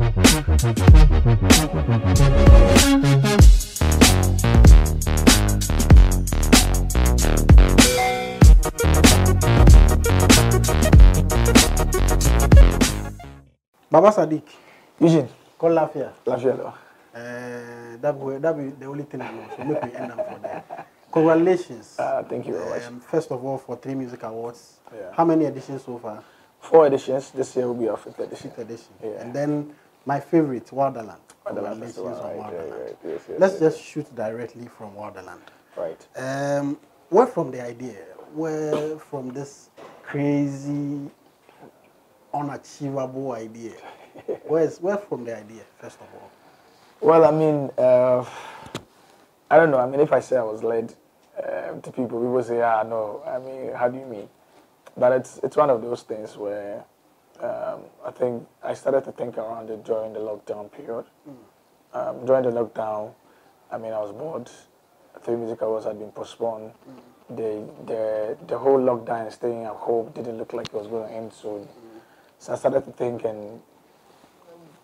Baba Sadiq. Eugene. Call Lafia. Lafia. That be the only thing I know. So make we end up for that. Congratulations. Thank you very much. First of all, for 3 music awards. Yeah. How many editions so far? 4 editions. This year will be our 5th edition. 5th edition. Yeah. And then my favorite, WILDALAND. Congratulations on right. WILDALAND. Yes, Let's just shoot directly from WILDALAND. Right. Where from the idea? Where from this crazy, unachievable idea? Where from the idea, first of all? Well, I mean, I don't know. I mean, if I say I was led to people say, no. I mean, how do you mean? But it's one of those things where I think I started to think around it during the lockdown period. During the lockdown, I mean, I was bored. 3 music awards had been postponed. The whole lockdown and staying at home didn't look like it was going to end soon. So I started to think and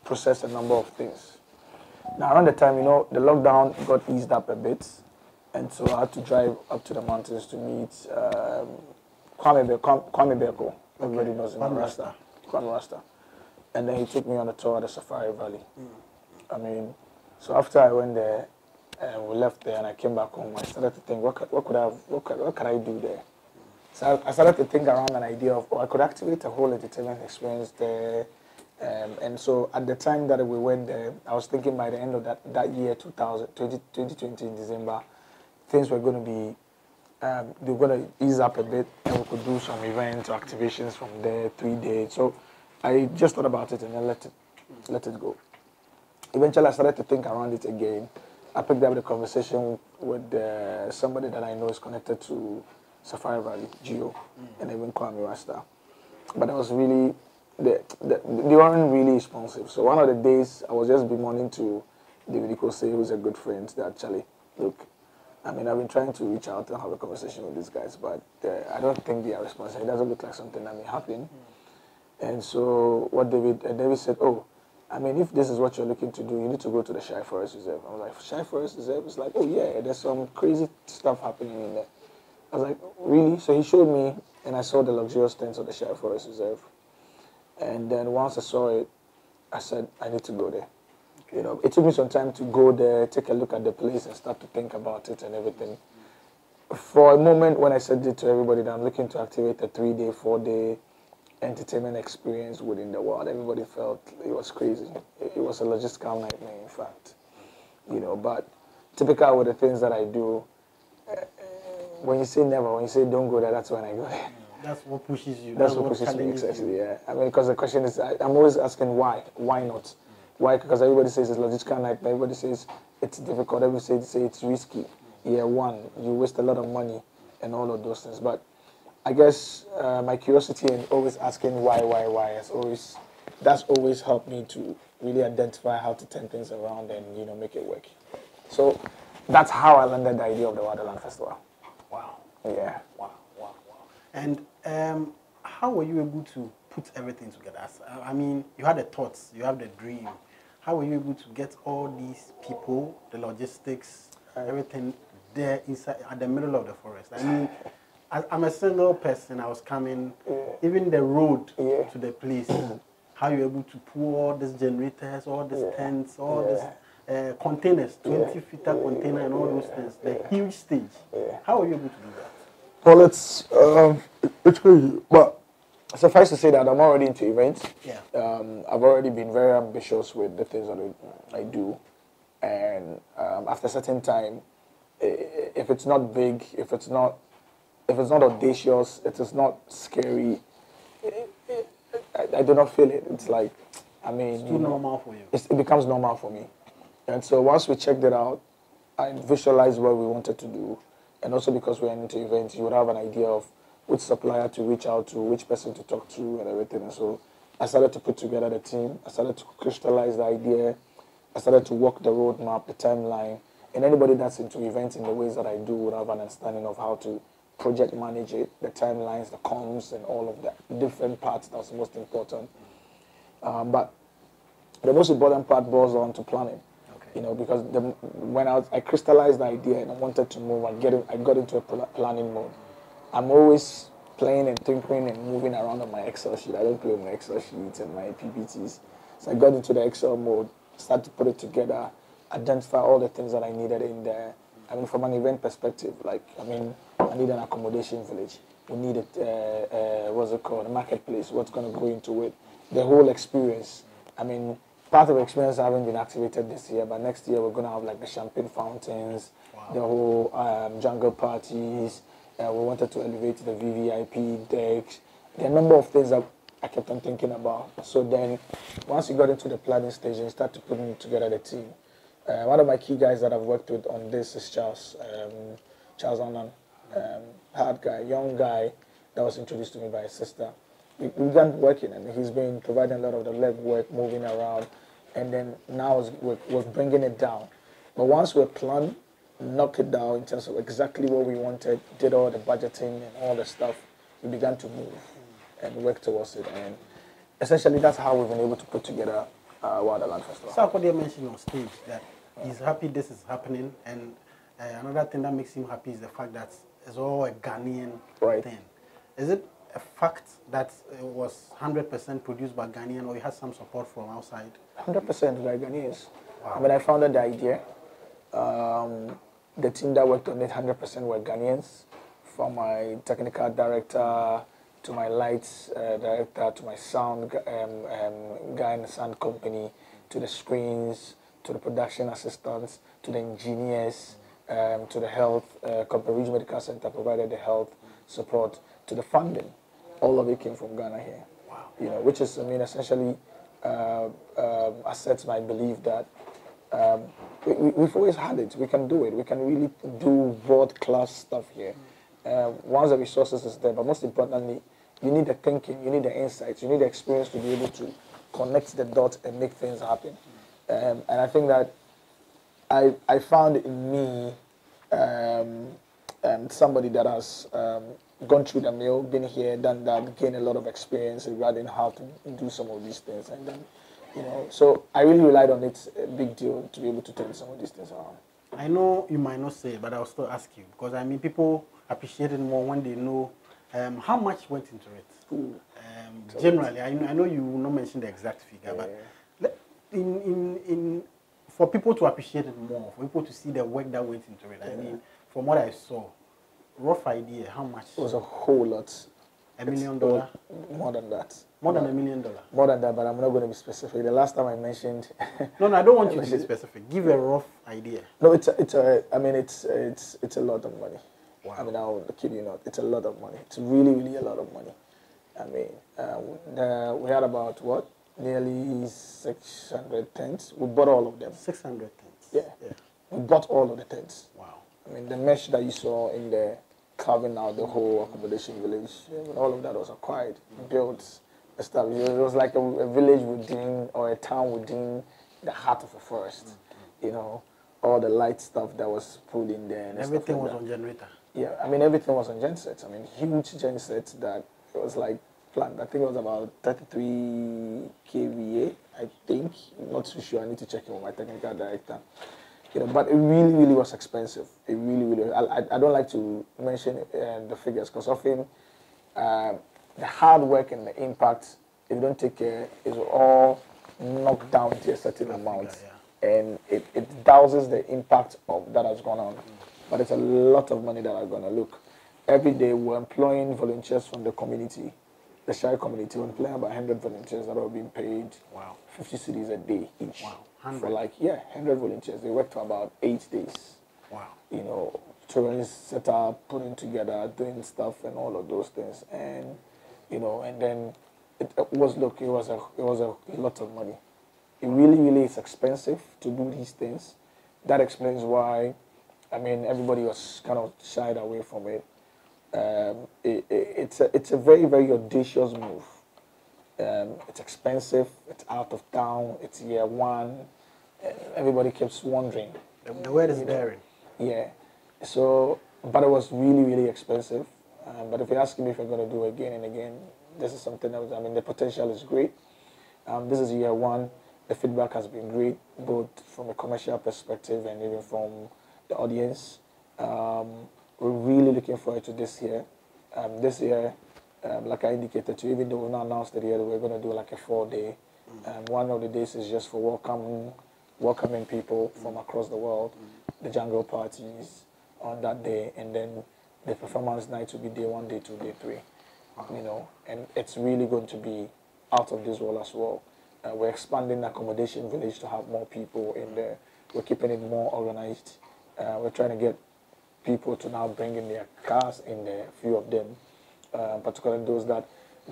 process a number of things. Now, around the time, the lockdown got eased up a bit. And so I had to drive up to the mountains to meet Kwame Beko. Everybody knows him, Kwame Rasta. And then he took me on a tour of the Safari Valley. I mean, so after I went there, and we left there and I came back home, I started to think, what could I do there? So I started to think around an idea of, I could activate a whole entertainment experience there. And so at the time that we went there, I was thinking by the end of that year, 2020 in December, things were going to be, they were going to ease up a bit and we could do some events or activations from there, 3 days. So I just thought about it and then let it go. Eventually I started to think around it again. I picked up the conversation with somebody that I know is connected to Safari Valley, Geo, and even Kwame Rasta. But it was really, they weren't really responsive. So one of the days, I was just bemoaning to David Ikose, who's a good friend, that Charlie, look, I mean, I've been trying to reach out and have a conversation with these guys, but I don't think they are responsive. It doesn't look like something that may happen. And so David said, oh, I mean, if this is what you're looking to do, you need to go to the Shy Forest Reserve. I was like, Shy Forest Reserve? It's like, oh yeah, there's some crazy stuff happening in there. I was like, really? So he showed me, and I saw the luxurious tents of the Shy Forest Reserve. And then once I saw it, I said, I need to go there. It took me some time to go there, take a look at the place, and start to think about it and everything. For a moment, when I said it to everybody that I'm looking to activate a 3-day, 4-day entertainment experience within the world, everybody felt it was crazy. It was a logistical nightmare, in fact. But typical with the things that I do, when you say never, when you say don't go there, that's when I go there. That's what pushes you. That's what pushes me, exactly, yeah. I mean, because the question is, I'm always asking why. Why not? Why? Because everybody says it's logistical nightmare. Everybody says it's difficult. Everybody say it's risky. Year one, you waste a lot of money and all of those things. But I guess my curiosity and always asking why that's always helped me to really identify how to turn things around and make it work. So that's how I landed the idea of the WILDALAND Festival. Wow. Yeah. Wow. And how were you able to put everything together? I mean, you had the thoughts, you have the dream. How were you able to get all these people, the logistics, everything there inside at the middle of the forest? I mean, I'm a single person. I was coming, even the road to the place. How you able to pull all these generators, all these tents, all these containers, 20-footer container, and all those things. The huge stage. How were you able to do that? Well, it's crazy, but suffice to say that I'm already into events. Yeah. I've already been very ambitious with the things that I do, and after a certain time, if it's not big, if it's not audacious, it is not scary, I do not feel it. It's like, I mean, it's too normal for you. It becomes normal for me. And so once we checked it out, I visualized what we wanted to do. And also because we're into events, you would have an idea of which supplier to reach out to, which person to talk to, and everything. And so I started to put together the team. I started to crystallize the idea. I started to walk the roadmap, the timeline. And anybody that's into events in the ways that I do would have an understanding of how to project manage it, the timelines, the comms, and all of that different parts that's most important. But The most important part boils down to planning. Okay. You know, because when I crystallized the idea and I wanted to move, I got into a planning mode. I'm always playing and thinking and moving around on my Excel sheet. I don't play with my Excel sheets and my PPTs. So I got into the Excel mode, started to put it together, identify all the things that I needed in there. I mean, from an event perspective, like, I mean, I need an accommodation village. We need what's it called, a marketplace, what's going to go into it. The whole experience. I mean, part of the experience haven't been activated this year, but next year we're going to have like the champagne fountains, the whole jungle parties. We wanted to elevate the VVIP decks. There are a number of things that I kept on thinking about. So then, once you got into the planning stage and you start to putting together the team, one of my key guys that I've worked with on this is Charles Annan, hard guy, young guy that was introduced to me by his sister. We began working, and he's been providing a lot of the leg work, moving around, and then now we're bringing it down. But once we planned, knock it down in terms of exactly what we wanted, did all the budgeting and all the stuff, we began to move and work towards it. And essentially, that's how we've been able to put together WILDALAND Festival. So, what you mentioned on stage that he's happy this is happening, and another thing that makes him happy is the fact that it's all a Ghanaian thing. Is it a fact that it was 100% produced by Ghanaian, or you had some support from outside? 100% by Ghanaians. Wow. When I founded the idea, the team that worked on it 100% were Ghanaians, from my technical director to my lights director to my sound guy in the sound company, to the screens, to the production assistants, to the engineers, to the health company. Regional Medical Center provided the health support, to the funding. All of it came from Ghana here. Wow. You know, which is, I mean, essentially assets my belief that we've always had it. We can do it. We can really do world-class stuff here. Once the resources is there, but most importantly, you need the thinking, you need the insights, you need the experience to be able to connect the dots and make things happen. And I think that I found in me somebody that has gone through the mill, been here, done that, gained a lot of experience regarding how to do some of these things. And then, you know, so I really relied on it, a big deal, to be able to turn some of these things around. I know you might not say it, but I'll still ask you, because I mean, people appreciate it more when they know how much went into it. Generally, I know you will not mention the exact figure, but for people to appreciate it more, for people to see the work that went into it, I mean, from what I saw, rough idea, how much? It was a whole lot. $1 million? More than that. More than $1 million? More than that, but I'm not going to be specific. The last time I mentioned... No, I don't want you to be specific. Give a rough idea. No, it's a lot of money. Wow. I mean, I'll kid you not. It's a lot of money. It's really, really a lot of money. I mean, we had about, what? Nearly 600 tents. We bought all of them. 600 tents? Yeah. We bought all of the tents. Wow. I mean, the mesh that you saw in there, carving out the whole accommodation village, all of that was acquired, built, established. It was like a village within, or a town within the heart of a forest. You know, all the light stuff that was put in there. And everything like was that. on generator? Yeah, I mean, everything was on gensets. I mean, huge gensets that it was like planned. I think it was about 33 kVA, I think. I'm not too sure. I need to check it with my technical director. You know, but it really, really was expensive. It really, really. I don't like to mention the figures, because often the hard work and the impact, if you don't take care, is all knocked down to a certain amount, and it douses the impact of that has gone on. But it's a lot of money that are going to look. Every day we're employing volunteers from the community, the Shire community. We're employing about 100 volunteers that are being paid 50 cedis a day each. Wow. 100. For 100 volunteers. They work for about 8 days. Wow. You know, children set up, putting together, doing stuff and all of those things. And, you know, and then it was a lot of money. It really, really is expensive to do these things. That explains why, I mean, everybody was kind of shied away from it. It's a very, very audacious move. It's expensive. It's out of town. It's year one. Everybody keeps wondering. The word is daring. Yeah. So, but it was really, really expensive. But if you ask me if you're going to do it again and again, this is something else. I mean, the potential is great. This is year one. the feedback has been great, both from a commercial perspective and even from the audience. We're really looking forward to this year. This year, like I indicated to you, even though we've not announced it yet, we're going to do like a 4-day. One of the days is just for welcoming people from across the world, the jungle parties on that day, and then the performance night will be day 1, day 2, day 3. You know, and it's really going to be out of this world as well. We're expanding the accommodation village to have more people in there. We're keeping it more organized. We're trying to get people to now bring in their cars in there, a few of them, particularly those that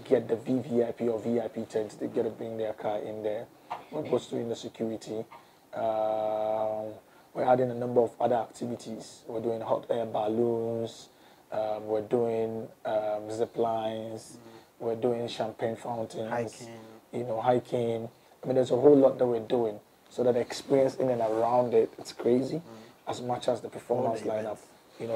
get the VVIP or VIP tents, they get to bring their car in there. We're boosting the security. We're adding a number of other activities. We're doing hot air balloons. We're doing zip lines. We're doing champagne fountains. Hiking. I mean, there's a whole lot that we're doing. So that the experience in and around it, it's crazy, as much as the performance lineup,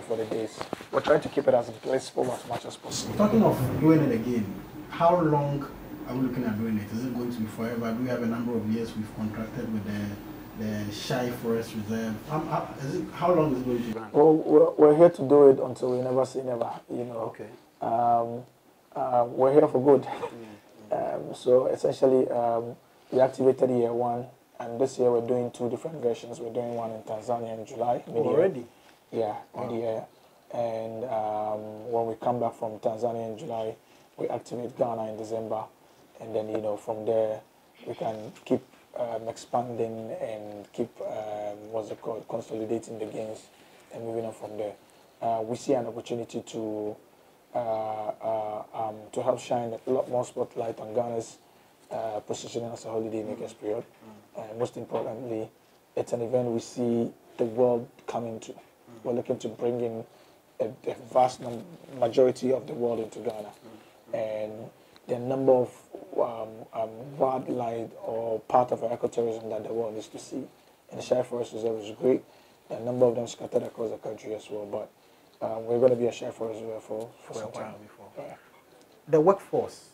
for the days. We're trying to keep it as blissful as much as possible. Talking of doing it again, how long are we looking at doing it? Is it going to be forever? Do we have a number of years we've contracted with the Shy Forest Reserve? How long is it going to run? Well, we're here to do it until we never say never, Okay. We're here for good. So essentially, we activated year 1, and this year we're doing 2 different versions. We're doing one in Tanzania in July. Already? Yeah, mid-year. And when we come back from Tanzania in July, we activate Ghana in December. And then, from there, we can keep expanding and keep, consolidating the gains and moving on from there. We see an opportunity to help shine a lot more spotlight on Ghana's positioning as a holiday makers period. Most importantly, it's an event we see the world coming to. We're looking to bring in a vast majority of the world into Ghana. And the number of wildlife or part of our ecotourism that the world needs to see. And the Shy Forest Reserve is great. A number of them scattered across the country as well. But we're going to be a Shy Forest Reserve for some time. The workforce,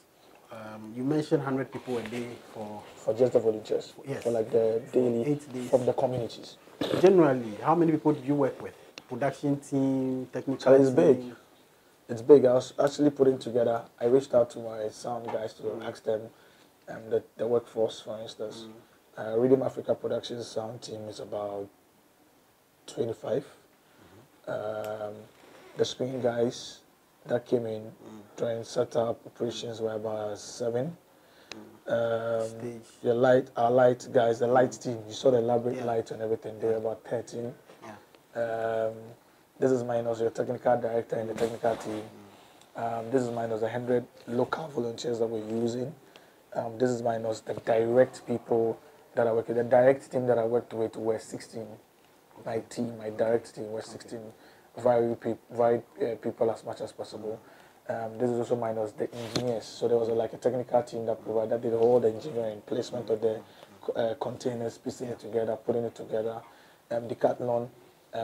you mentioned 100 people a day for just the volunteers. Yes. For like the daily 8 days. From the communities. Generally, how many people do you work with? Production team, technical It's team? big. It's big. I was actually putting together, I reached out to my sound guys to ask them the workforce, for instance. Rhythm Africa Productions sound team is about 25. The screen guys that came in during setup operations were about 7. Our light guys, the light team, you saw the elaborate light and everything, they were about 13. This is minus your technical director and the technical team. This is minus 100 local volunteers that we're using. This is minus the direct people that I work with. The direct team that I worked with were 16. My direct team was 16. Varied people as much as possible. This is also minus the engineers. So there was like a technical team that did all the engineering, placement of the containers, piecing it together, putting it together. Decathlon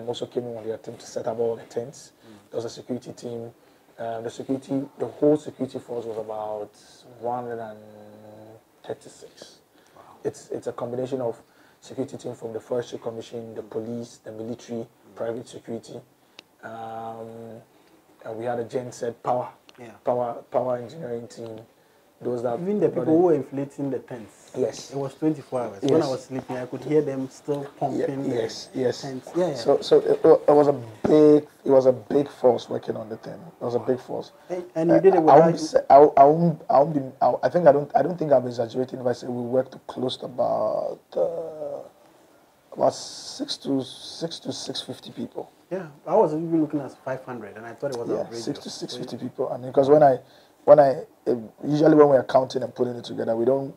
also came in with their team to set up all the tents. There was a security team. The whole security force was about 136. Wow. It's a combination of security team from the Forestry Commission, the police, the military, private security. And we had a genset power engineering team. Those that even the people who were inflating the tents. Yes. It was 24 hours. Yes. When I was sleeping, I could hear them still pumping the tents. Yeah. So it was a big force working on the thing. It was a big force. And you did it without. I don't think I'm exaggerating if I say we worked close to about 6 to 650 people. Yeah, I was even looking at 500, and I thought it was outrageous. 6 to 650 people. I mean, because usually when we are counting and putting it together, we don't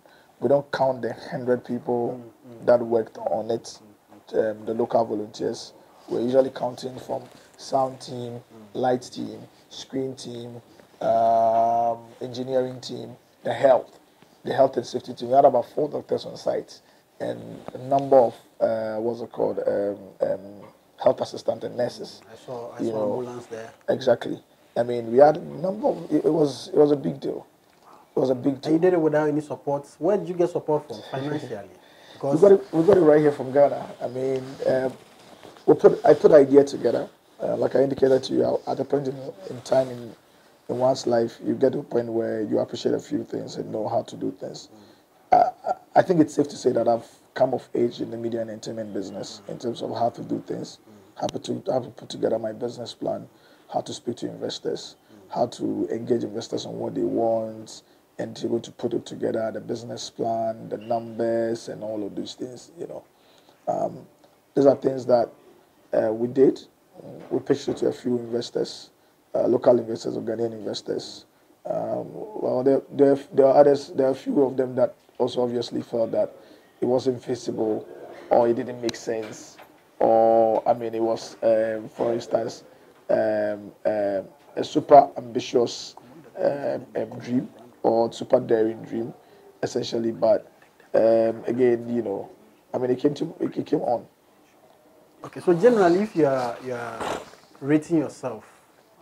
count the 100 people that worked on it, the local volunteers. We're usually counting from sound team, light team, screen team, engineering team, the health and safety team. We had about 4 doctors on site and a number of health assistant and nurses. I saw ambulance there. Exactly. I mean, we had a number of, it was a big deal. It was a big deal. And you did it without any support. Where did you get support from financially? Because we got it right here from Ghana. I mean, I put the idea together. Like I indicated to you, at a point in time in one's life, you get to a point where you appreciate a few things and know how to do things. I think it's safe to say that I've come of age in the media and entertainment business in terms of how to do things, how to put together my business plan, how to speak to investors, how to engage investors on what they want, and to be able to put it together, the business plan, the numbers, and all of these things. These are things that we did. We pitched it to a few investors, local investors or Ghanaian investors. Well, there are others. There are a few of them that also obviously felt that it wasn't feasible, or it didn't make sense, or I mean, it was, for instance, a super ambitious dream or super daring dream, essentially. But again, I mean, it came on. okay, so generally, if you are rating yourself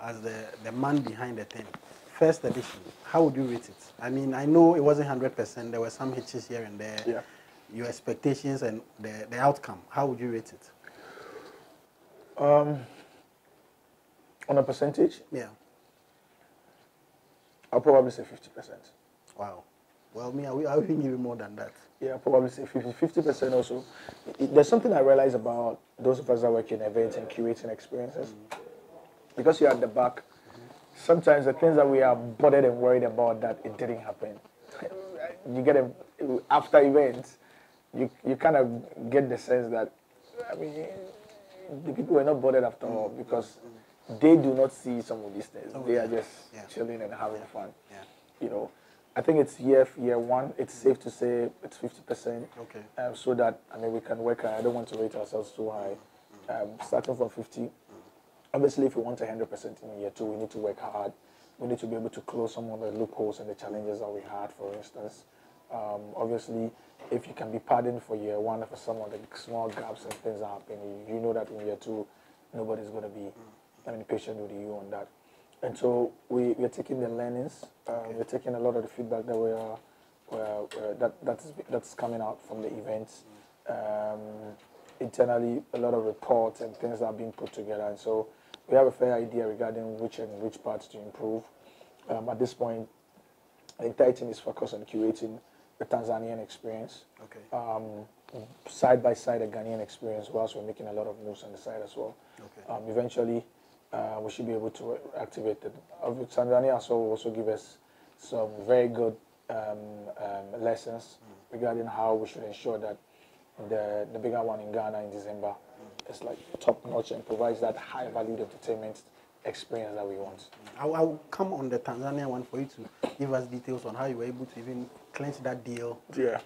as the man behind the thing, first edition, how would you rate it? I mean, I know it wasn't 100%. There were some hitches here and there. Yeah. Your expectations and the outcome. How would you rate it? On a percentage, Yeah. I'll probably say 50%. Wow. Well, me, I will even give you more than that. Yeah, I'll probably say 50% also. There's something I realize about those of us that work in events and curating experiences. Because you're at the back, sometimes the things that we are bothered and worried about that it didn't happen, you get after events, you kind of get the sense that, I mean, the people were not bothered after all because they do not see some of these things. They are just chilling and having fun. Yeah. I think it's year one. It's safe to say it's 50%. Okay. So that, I mean, we can work. I don't want to rate ourselves too high. Starting from 50. Obviously, if we want 100% in year two, we need to work hard. We need to be able to close some of the loopholes and the challenges that we had, for instance. Obviously, if you can be pardoned for year one for some of the small gaps and things that happen, you know that in year two, nobody's going to be patient with you on that. And so we're taking the learnings. We're taking a lot of the feedback that that's coming out from the events. Internally, a lot of reports and things that are being put together. And so we have a fair idea regarding which parts to improve. At this point, the entire team is focused on curating the Tanzanian experience. Okay. Side by side, a Ghanaian experience, whilst we're making a lot of moves on the side as well. Okay. Eventually, we should be able to activate it. Tanzania will also give us some very good lessons regarding how we should ensure that the bigger one in Ghana in December is like top notch and provides that high valued entertainment experience that we want. I'll come on the Tanzania one for you to give us details on how you were able to even clinch that deal to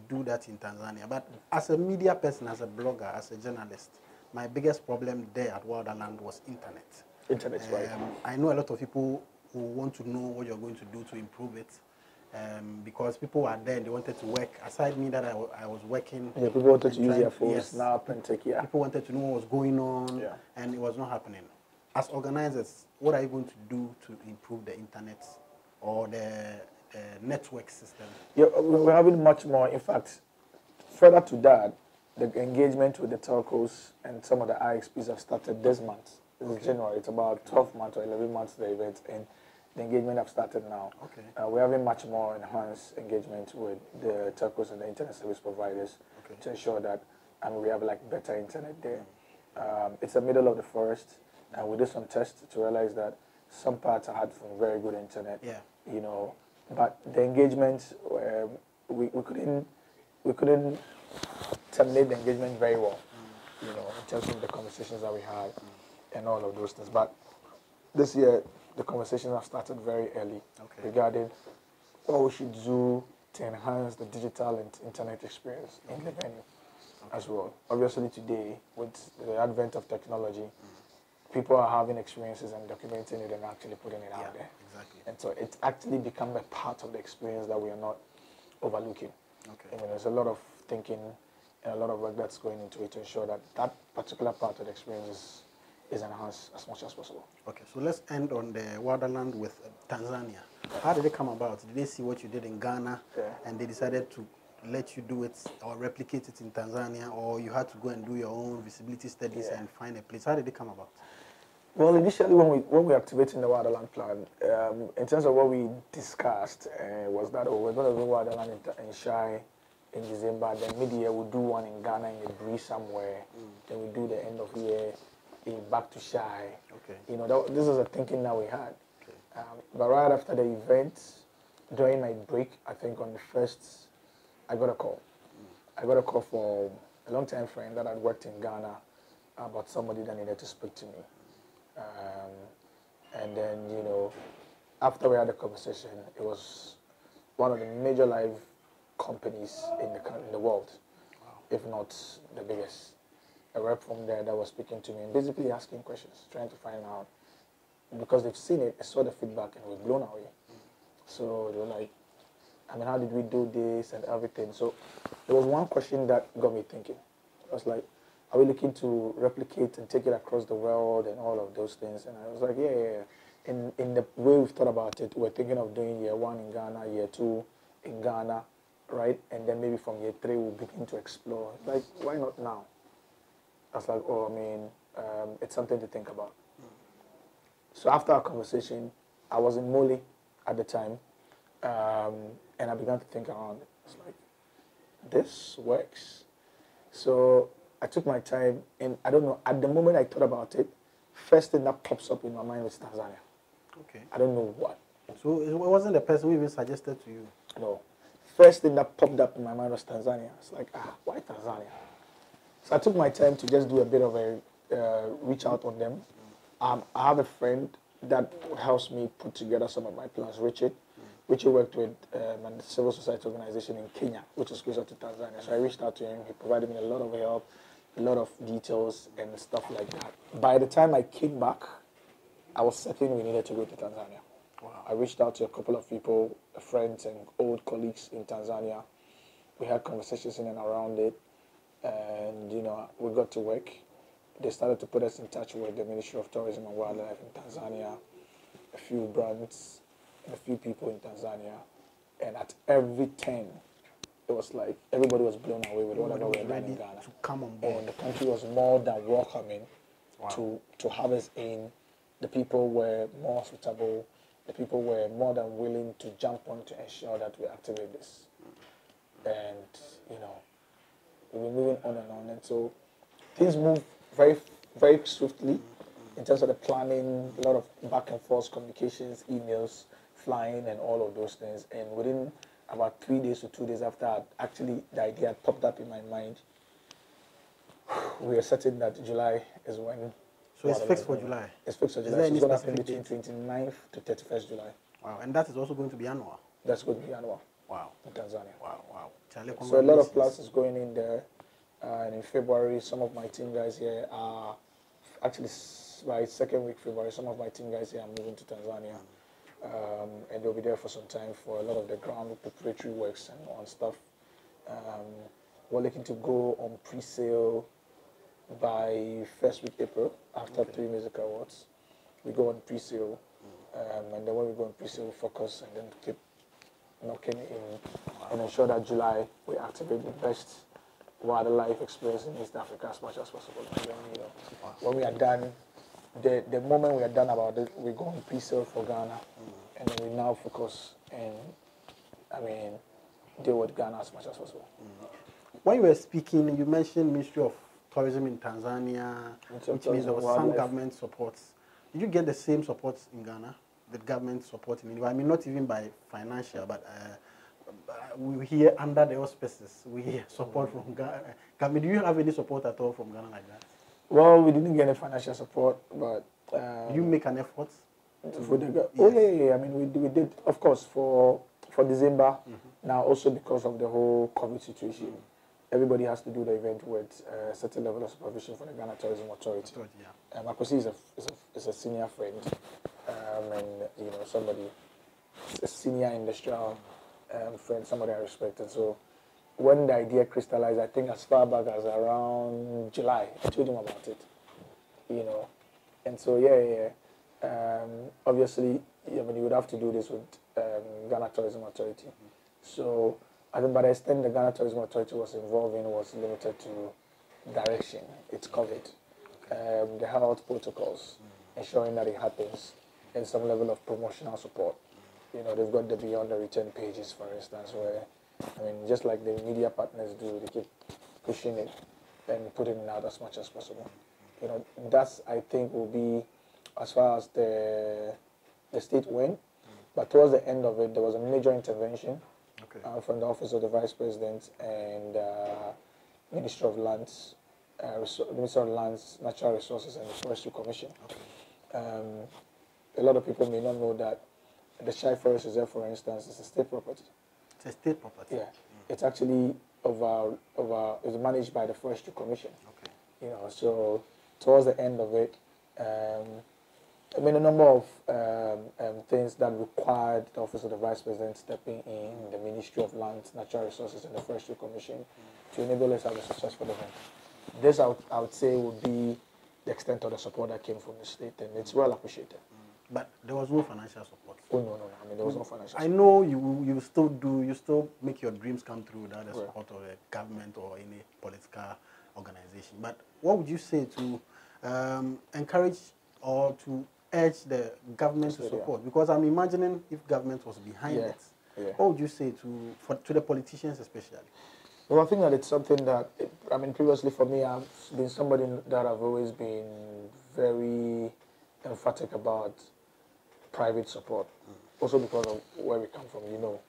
do that in Tanzania. But as a media person, as a blogger, as a journalist, my biggest problem there at WILDALAND was internet. Internet's right. I know a lot of people who want to know what you're going to do to improve it. Because people are there, they wanted to work. Aside me that I was working. Yeah, people wanted to use their phones, snap and take. Yeah. People wanted to know what was going on, and it was not happening. As organizers, what are you going to do to improve the internet or the network system? Yeah, we're having much more. In fact, further to that, the engagement with the telcos and some of the IXPs have started this month. This is January. It's about 12 months or 11 months the event, and the engagement have started now. Okay. We're having much more enhanced engagement with the telcos and the internet service providers to ensure that we have like better internet there. It's the middle of the forest, and we did some tests to realize that some parts had some very good internet. Yeah. But the engagement we couldn't terminate the engagement very well. In terms of the conversations that we had and all of those things. But this year, the conversations have started very early regarding what we should do to enhance the digital and internet experience in the venue as well. Obviously today, with the advent of technology, people are having experiences and documenting it and actually putting it out there. Exactly. And so it's actually become a part of the experience that we are not overlooking. Okay. There's a lot of thinking and a lot of work that's going into it to ensure that that particular part of the experience is enhanced as much as possible. Okay, so let's end on the WILDALAND with Tanzania. How did it come about? Did they see what you did in Ghana and they decided to let you do it or replicate it in Tanzania, or you had to go and do your own visibility studies and find a place? How did it come about? Well, initially when we activated the WILDALAND plan, in terms of what we discussed was that we're going to do WILDALAND in Shai in December, then mid-year we'll do one in Ghana in a breeze somewhere, then we do the end of year back to Shai. Okay. You know, this is a thinking that we had. Okay. But right after the event, during my break, I think on the 1st, I got a call. I got a call from a long-time friend that had worked in Ghana about somebody that needed to speak to me. And then, you know, after we had the conversation, it was one of the major live companies in the world, if not the biggest. A rep from there that was speaking to me and basically asking questions, trying to find out, because they've seen it, I saw the feedback and we're blown away. So they were like, I mean, how did we do this and everything? So there was one question that got me thinking. I was like, are we looking to replicate and take it across the world and all of those things? And I was like, yeah. In the way we've thought about it, we're thinking of doing year 1 in Ghana, year 2 in Ghana, right? And then maybe from year 3, we'll begin to explore. Like, why not now? I was like, oh, I mean, it's something to think about. So after our conversation, I was in Moli at the time, and I began to think around it. It's like, this works. So I took my time, and I don't know, at the moment I thought about it, first thing that pops up in my mind was Tanzania. Okay. I don't know what. So it wasn't the person who even suggested to you? No. First thing that popped up in my mind was Tanzania. It's like, why Tanzania? So I took my time to just do a bit of a reach out on them. I have a friend that helps me put together some of my plans, Richard. Richard worked with a civil society organization in Kenya, which is closer to Tanzania. So I reached out to him. He provided me a lot of help, a lot of details and stuff like that. By the time I came back, I was certain we needed to go to Tanzania. Wow. I reached out to a couple of people, friends and old colleagues in Tanzania. We had conversations in and around it. And, you know, we got to work. They started to put us in touch with the Ministry of Tourism and Wildlife in Tanzania, a few brands, and a few people in Tanzania. And at every turn, it was like everybody was blown away with whatever we were doing in Ghana. To come on board. And the country was more than welcoming to have us in. The people were more hospitable. The people were more than willing to jump on to ensure that we activate this. And, you know, we were moving on and on. And so things moved very, very swiftly in terms of the planning, a lot of back and forth communications, emails, flying, and all of those things. And within about 3 days to 2 days after actually the idea had popped up in my mind, we are certain that July is when. So it's fixed for July? It's fixed for July. So it's going to happen between 29th to 31st July. Wow, and that is also going to be annual? That's going to be annual. Wow. In Tanzania. Wow, wow. So a lot of classes going in there. And in February, some of my team guys here are, actually by second week February, some of my team guys here are moving to Tanzania. And they'll be there for some time for a lot of the ground preparatory works and on stuff. We're looking to go on pre-sale by first week April, after 3 music awards. We go on pre-sale, and then when we go on pre-sale, we focus and then keep knocking in and ensure that July we activate the best wildlife experience in East Africa as much as possible. And then, you know, when we are done, the moment we are done about it, we go on pre-sale for Ghana, and then we now focus and, I mean, deal with Ghana as much as possible. When you were speaking, you mentioned Ministry of Tourism in Tanzania, which means there was some government support. Did you get the same support in Ghana, the government support in India? I mean, not even by financial, but we hear under the auspices, we hear support from Ghana. Do you have any support at all from Ghana like that? Well, we didn't get any financial support, but... Do you make an effort? Oh, yeah. I mean, we did, of course, for December, now also because of the whole COVID situation. Everybody has to do the event with a certain level of supervision from the Ghana Tourism Authority. Makosi is a senior friend, and you know, somebody, a senior industrial friend, somebody I respect. And so when the idea crystallized, I think as far back as around July, I told him about it, you know. And so, obviously, I mean, you would have to do this with Ghana Tourism Authority. So I think by the extent the Ghana Tourism Authority was involved in was limited to direction. It's covered. The health protocols, ensuring that it happens, and some level of promotional support. You know, they've got the Beyond the Return pages, for instance, where, I mean, just like the media partners do, they keep pushing it and putting it out as much as possible. You know, that's, I think, will be as far as the state went. But towards the end of it, there was a major intervention from the Office of the Vice President and Ministry of Lands, Ministry of Lands, Natural Resources and the Forestry Commission. A lot of people may not know that the Shai Forest Reserve, for instance, is a state property. It's a state property? Yeah. It's actually it's managed by the Forestry Commission. Okay. You know, so towards the end of it, I mean, a number of things that required the Office of the Vice President stepping in, the Ministry of Lands, Natural Resources, and the Forestry Commission to enable us to have a successful event. This, I would say, would be the extent of the support that came from the state, and it's well appreciated. But there was no financial support. Oh, no. I mean, there was no financial support. I know you still make your dreams come true without the support of a government or any political organization. But what would you say to encourage or to urge the government to support? Because I'm imagining if government was behind it, what would you say to the politicians especially? Well, I think that it's something that, I mean, previously for me, I've been somebody that I've always been very emphatic about private support. Also because of where we come from, you know.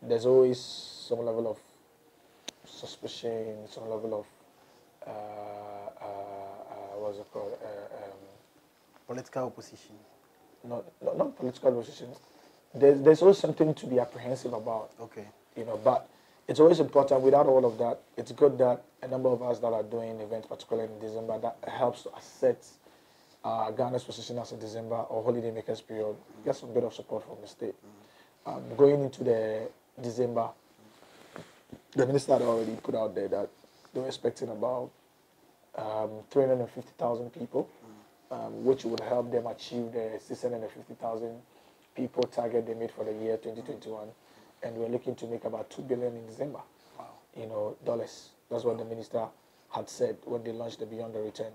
There's always some level of suspicion, some level of, what's it called? Political opposition. Not political opposition. There's always something to be apprehensive about. Okay. You know, but it's always important. Without all of that, it's good that a number of us that are doing events, particularly in December, that helps to assess Ghana's position as a December or holiday makers period, get some bit of support from the state. Going into the December, the minister had already put out there that they were expecting about 350,000 people, which would help them achieve the 650,000 people target they made for the year 2021. And we're looking to make about $2 billion in December. Wow. You know, dollars. That's what the minister had said when they launched the Beyond the Return.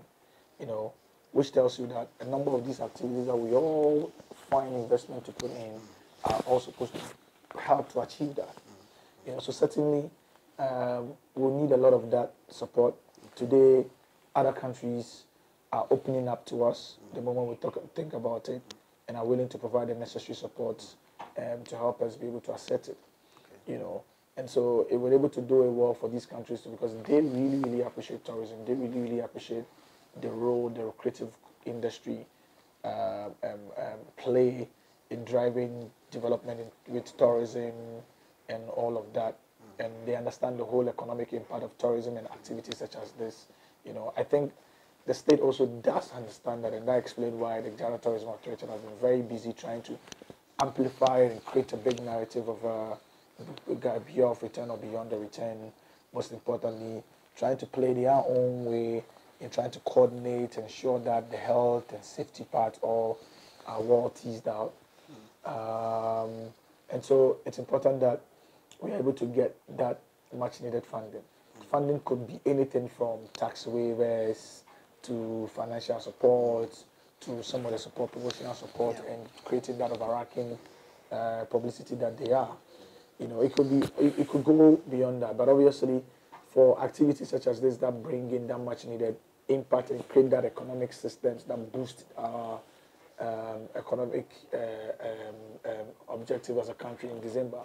You know, which tells you that a number of these activities that we all find investment to put in are all supposed to help to achieve that. You know, so certainly we'll need a lot of that support. Today, other countries are opening up to us the moment we think about it and are willing to provide the necessary support to help us be able to assert it. You know, and so we're able to do it well for these countries too, because they really, really appreciate tourism. They really, really appreciate the role the creative industry play in driving development with tourism and all of that. And they understand the whole economic impact of tourism and activities such as this. You know, I think the state also does understand that, and that explains why the Ghana Tourism Authority has been very busy trying to amplify and create a big narrative of beyond return or beyond the return. Most importantly, trying to play their own way in trying to coordinate and ensure that the health and safety parts all are well teased out. And so it's important that we're able to get that much needed funding. Funding could be anything from tax waivers to financial support to some of the support, promotional support, and creating that overarching publicity that they are. You know, it could go beyond that, but obviously for activities such as this that bring in that much needed impact and create that economic systems that boost our economic objective as a country in December,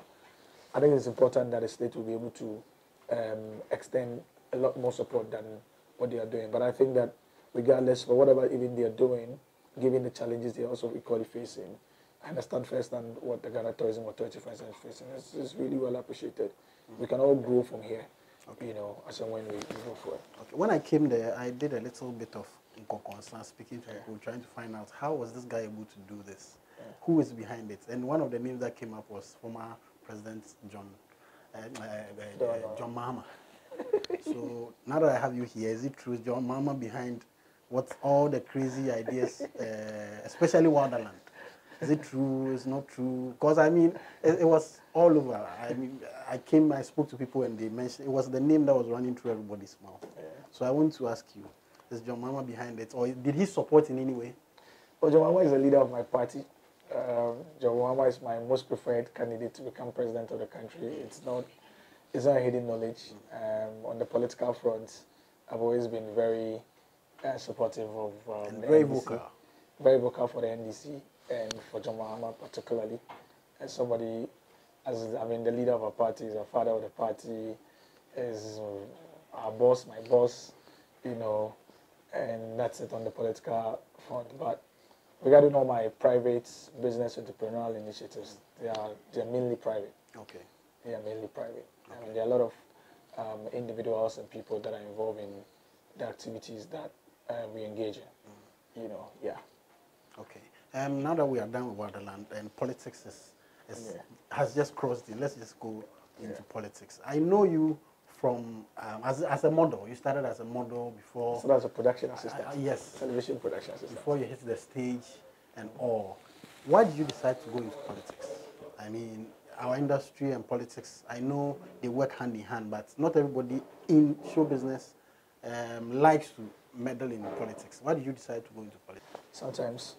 I think it's important that the state will be able to extend a lot more support than what they are doing. But I think that regardless of whatever even they are doing, given the challenges they are also equally facing, I understand firsthand what the Ghana Tourism Authority, for instance, is facing. It's really well appreciated. We can all grow from here, you know, as and when we go for it. Okay. When I came there, I did a little bit of Nkonkonsa, speaking to people, trying to find out how was this guy able to do this? Who is behind it? And one of the names that came up was former President John Mahama. So now that I have you here, is it true John Mahama behind what all the crazy ideas, especially WILDALAND? Is it true? Is not true? Because I mean, it was all over. I mean, I spoke to people, and they mentioned it was the name that was running through everybody's mouth. Yeah. So I want to ask you: is John Mahama behind it, or did he support in any way? Well, John Mahama is the leader of my party. John Mahama is my most preferred candidate to become president of the country. It's not hidden knowledge. On the political front, I've always been very supportive of and the very NDC. vocal. Very vocal for the NDC and for John Mahama particularly. As somebody, the leader of our party, is a father of the party, is our boss, my boss, and that's it on the political front. But regarding all my private business entrepreneurial initiatives, they're mainly private. Okay. They are mainly private. Okay. I mean, there are a lot of individuals and people that are involved in the activities that we engage in. Yeah. Okay. Now that we are done with Wilderland and politics has just crossed it, let's just go into politics. I know you from as a model. You started as a model before. So as a production assistant. Yes. Television production assistant. Before you hit the stage and all. Why did you decide to go into politics? I mean, our industry and politics, I know they work hand in hand, but not everybody in show business likes to meddle in politics. Why did you decide to go into politics? Sometimes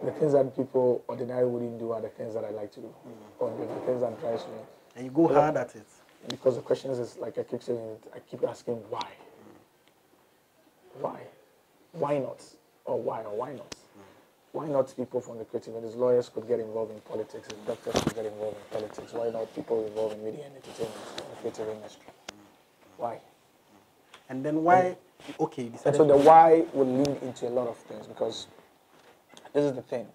the things that people ordinarily wouldn't do are the things that I like to do, or the things that drives me. And you go hard at it. Because the questions is like I keep saying, I keep asking why. Why? Why not? Or why not? Why not people from the creative industry? Lawyers could get involved in politics, and doctors could get involved in politics. Why not people involved in media and entertainment and the creative industry? Why? And then why? Okay. And so the why will lead into a lot of things, because this is the thing.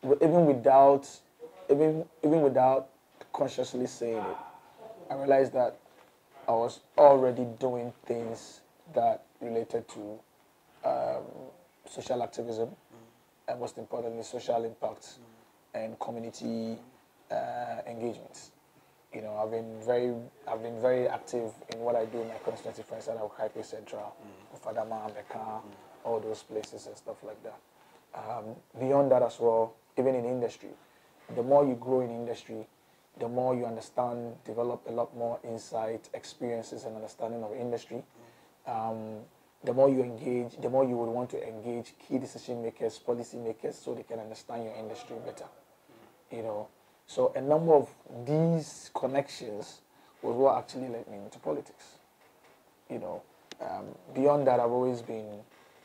Even without consciously saying it, I realized that I was already doing things that related to social activism, and most importantly, social impact and community engagement. I've been very active in what I do in my constituency, for instance, at Kaipe Central, Fadama, Mecca, all those places and stuff like that. Beyond that as well, even in industry, the more you grow in industry, the more you understand, develop a lot more insight, experiences, and understanding of industry. The more you engage, the more you would want to engage key decision makers, policy makers, so they can understand your industry better. So a number of these connections was what actually led me into politics. Beyond that, I've always been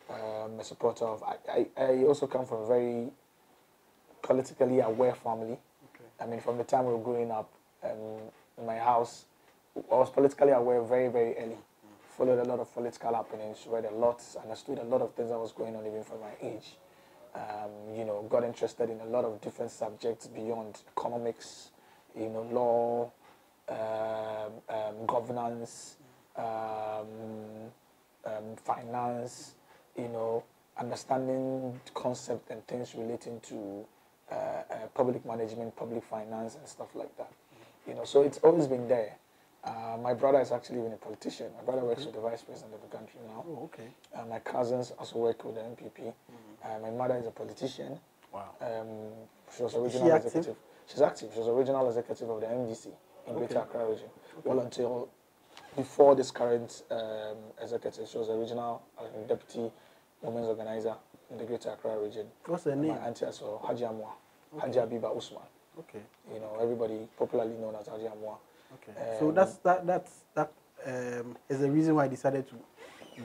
a supporter of. I also come from a very politically aware family. I mean, from the time we were growing up in my house, I was politically aware very, very early. Followed a lot of political happenings, read a lot, understood a lot of things that was going on even from my age. Got interested in a lot of different subjects beyond economics, law, governance, finance, understanding concept and things relating to public management, public finance, and stuff like that. So it's always been there. My brother is actually even a politician. My brother works with the vice president of the country now. Oh, okay. My cousins also work with the MPP. My mother is a politician. Wow. She was original executive. She's active. She was original executive of the MDC in Greater Accra region. Okay. Well, until before this current executive, she was original deputy women's organizer in the Greater Accra region. What's her name? My auntie as well, Haji Amwa, Haji Abiba Usman. Okay. Everybody popularly known as Haji Amwa. Okay. So that is the reason why I decided to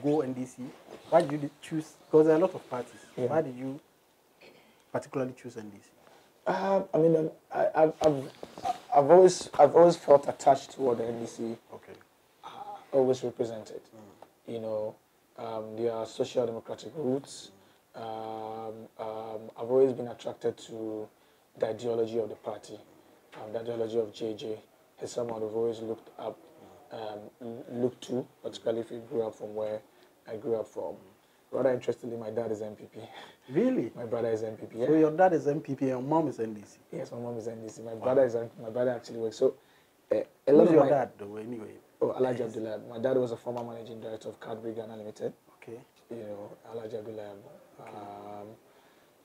go NDC. Why did you choose? Because there are a lot of parties. Yeah. Why did you particularly choose NDC? I've always felt attached to what the NDC always represented. Their social democratic roots. I've always been attracted to the ideology of the party, the ideology of JJ. Is someone I've always looked to, particularly if you grew up from where I grew up from. Rather interestingly, my dad is MPP. Really? My brother is MPP. Yeah. So your dad is MPP and your mom is NDC? Yes, my mom is NDC. My brother actually works. So who's your dad though, anyway? Oh, Alhaji Abdulai. My dad was a former managing director of Cadbury Ghana Limited. Okay. Alhaji Abdulai.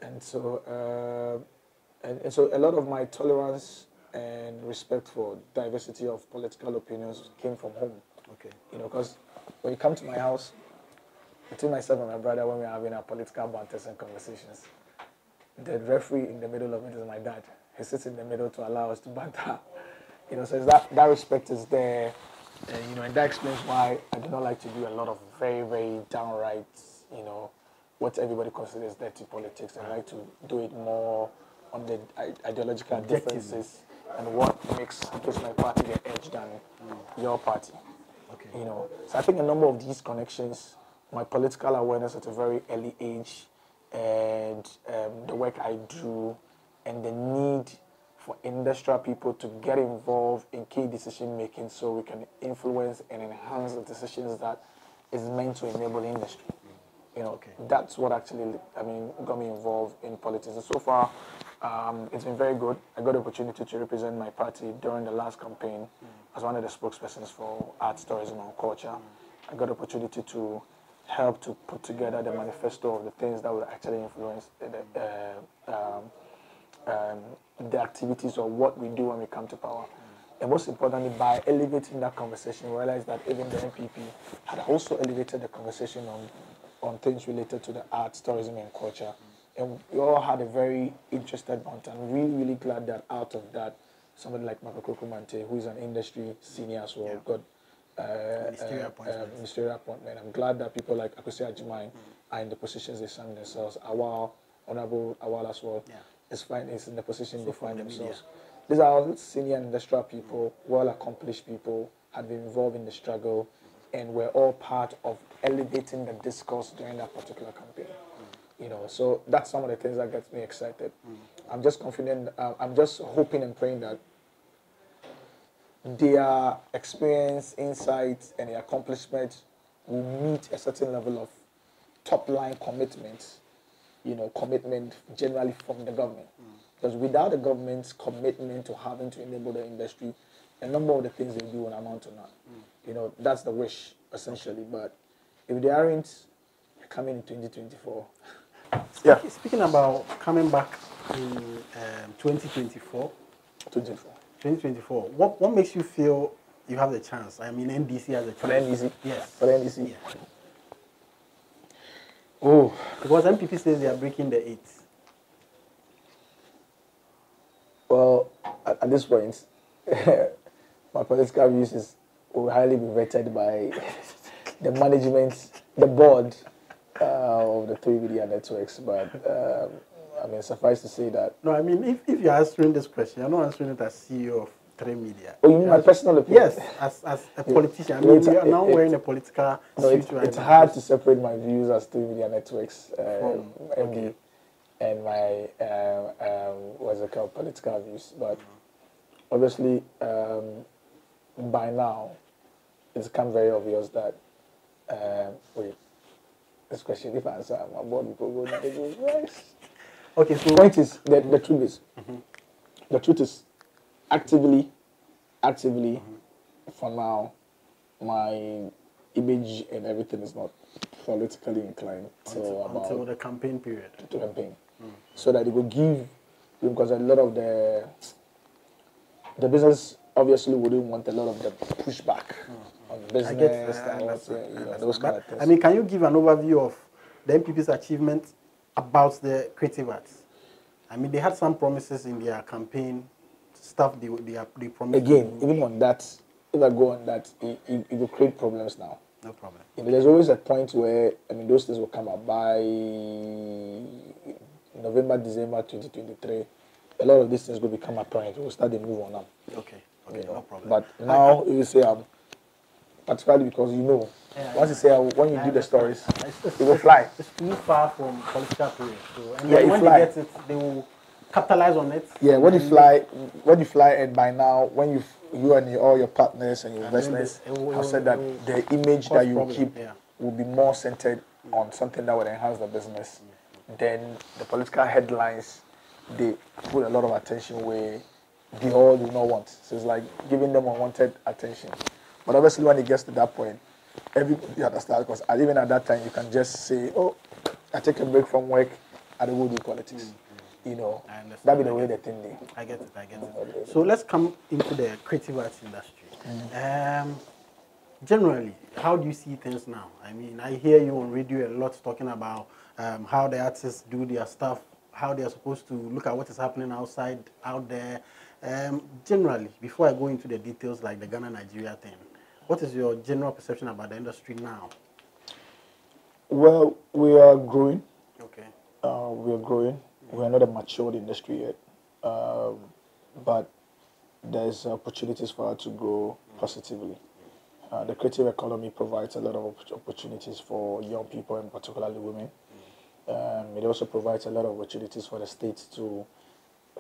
And so, and so a lot of my tolerance and respect for diversity of political opinions came from home. Okay. You know, because when you come to my house, between myself and my brother, when we're having our political banters and conversations, the referee in the middle of it is my dad. He sits in the middle to allow us to banter. You know, so it's that respect is there. And, you know, and that explains why I do not like to do a lot of very, very downright, you know, what everybody considers dirty politics. I like to do it more on the ideological differences and what gives my party the edge than your party. Okay. You know, so I think a number of these connections, my political awareness at a very early age, and the work I do, and the need for industrial people to get involved in key decision making so we can influence and enhance the decisions that is meant to enable the industry. You know, that's what actually, got me involved in politics. And so far, it's been very good. I got the opportunity to represent my party during the last campaign as one of the spokespersons for arts, tourism, and culture. I got the opportunity to help to put together the manifesto of the things that would actually influence the activities of what we do when we come to power. And most importantly, by elevating that conversation, we realized that even the MPP had also elevated the conversation on things related to the arts, tourism, and culture. And we all had a very interested bunch. I'm really, really glad that out of that, somebody like Makoko Mante, who is an industry senior as well, got ministerial appointment. I'm glad that people like Akwesi Ajimai are in the positions they find themselves. Honorable Awal as well, is in the position they find themselves. These are all senior industrial people, well-accomplished people, had been involved in the struggle, and we're all part of elevating the discourse during that particular campaign. You know, so that's some of the things that gets me excited. I'm just confident. I'm just hoping and praying that their experience, insights, and their accomplishments will meet a certain level of top-line commitment. You know, commitment generally from the government. Because without the government's commitment to having to enable the industry, a number of the things they do will amount to none. You know, that's the wish, essentially. But if they aren't coming in 2024. Yeah. Speaking about coming back in 2024. 2024. What makes you feel you have the chance? I mean, NDC has a chance. For the NDC? Yes. For the NDC? Yeah. Oh. Because MPP says they are breaking the 8. Well, at this point, my political views will highly be vetted by the management, the board of the 3 media networks. But suffice to say that. No, I mean, if you're answering this question, you're not answering it as CEO of 3 media. Oh, you mean my personal opinion? Yes, as a politician. I mean, you are now wearing a political suit right now. It's hard to separate my views as 3 media networks from MD and my political views. But obviously, by now, it's become very obvious that this question, if I answer, my board will go next. Okay, so the point is that the truth is, the truth is, actively, for now, my image and everything is not politically inclined until the campaign period. To campaign, so that it will give, because a lot of the business obviously wouldn't want a lot of the pushback on business and those kind of things. I mean, can you give an overview of the MPP's achievement about the creative arts? I mean, they had some promises in their campaign, stuff they promised. Again, even on that, if I go on that, it will create problems now. No problem. There's always a point where, those things will come up by November, December 2023. A lot of these things will become apparent. We'll start the move on now. Okay, no problem. But now, you say, particularly because once you say, when you do the stories, it will fly. It's too far from political period. So, and when they get it, they will capitalize on it. Yeah, when you fly, and by now, when you and all your partners and your investors have said that the image that you keep will be more centered on something that would enhance the business, then the political headlines, they put a lot of attention where they all do not want. So it's like giving them unwanted attention. But obviously, when it gets to that point, everybody understands, because even at that time, you can just say, oh, I take a break from work, I don't go do politics. You know, I understand. that be the way the thing they. I get it. So let's come into the creative arts industry. Generally, how do you see things now? I mean, I hear you on radio a lot talking about how the artists do their stuff, how they are supposed to look at what is happening out there. Generally, before I go into the details like the Ghana-Nigeria thing, what is your general perception about the industry now? Well, we are growing. Okay. We are growing. We are not a matured industry yet, but there's opportunities for us to grow positively. The creative economy provides a lot of opportunities for young people and particularly women. It also provides a lot of opportunities for the states to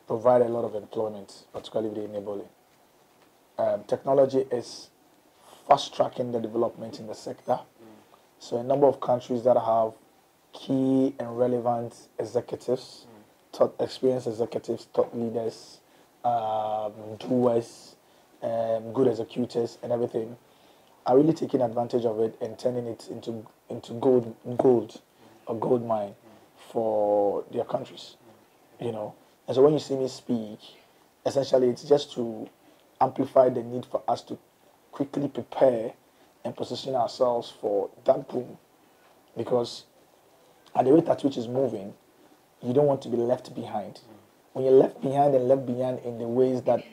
provide a lot of employment, particularly with enabling. Technology is fast-tracking the development in the sector. So a number of countries that have key and relevant executives, top experienced executives, top leaders, doers, good executors and everything, are really taking advantage of it and turning it into gold or gold mine for their countries, you know. And so when you see me speak, essentially it's just to amplify the need for us to quickly prepare and position ourselves for that boom, because at the rate at which it's moving, you don't want to be left behind. When you're left behind in the ways that,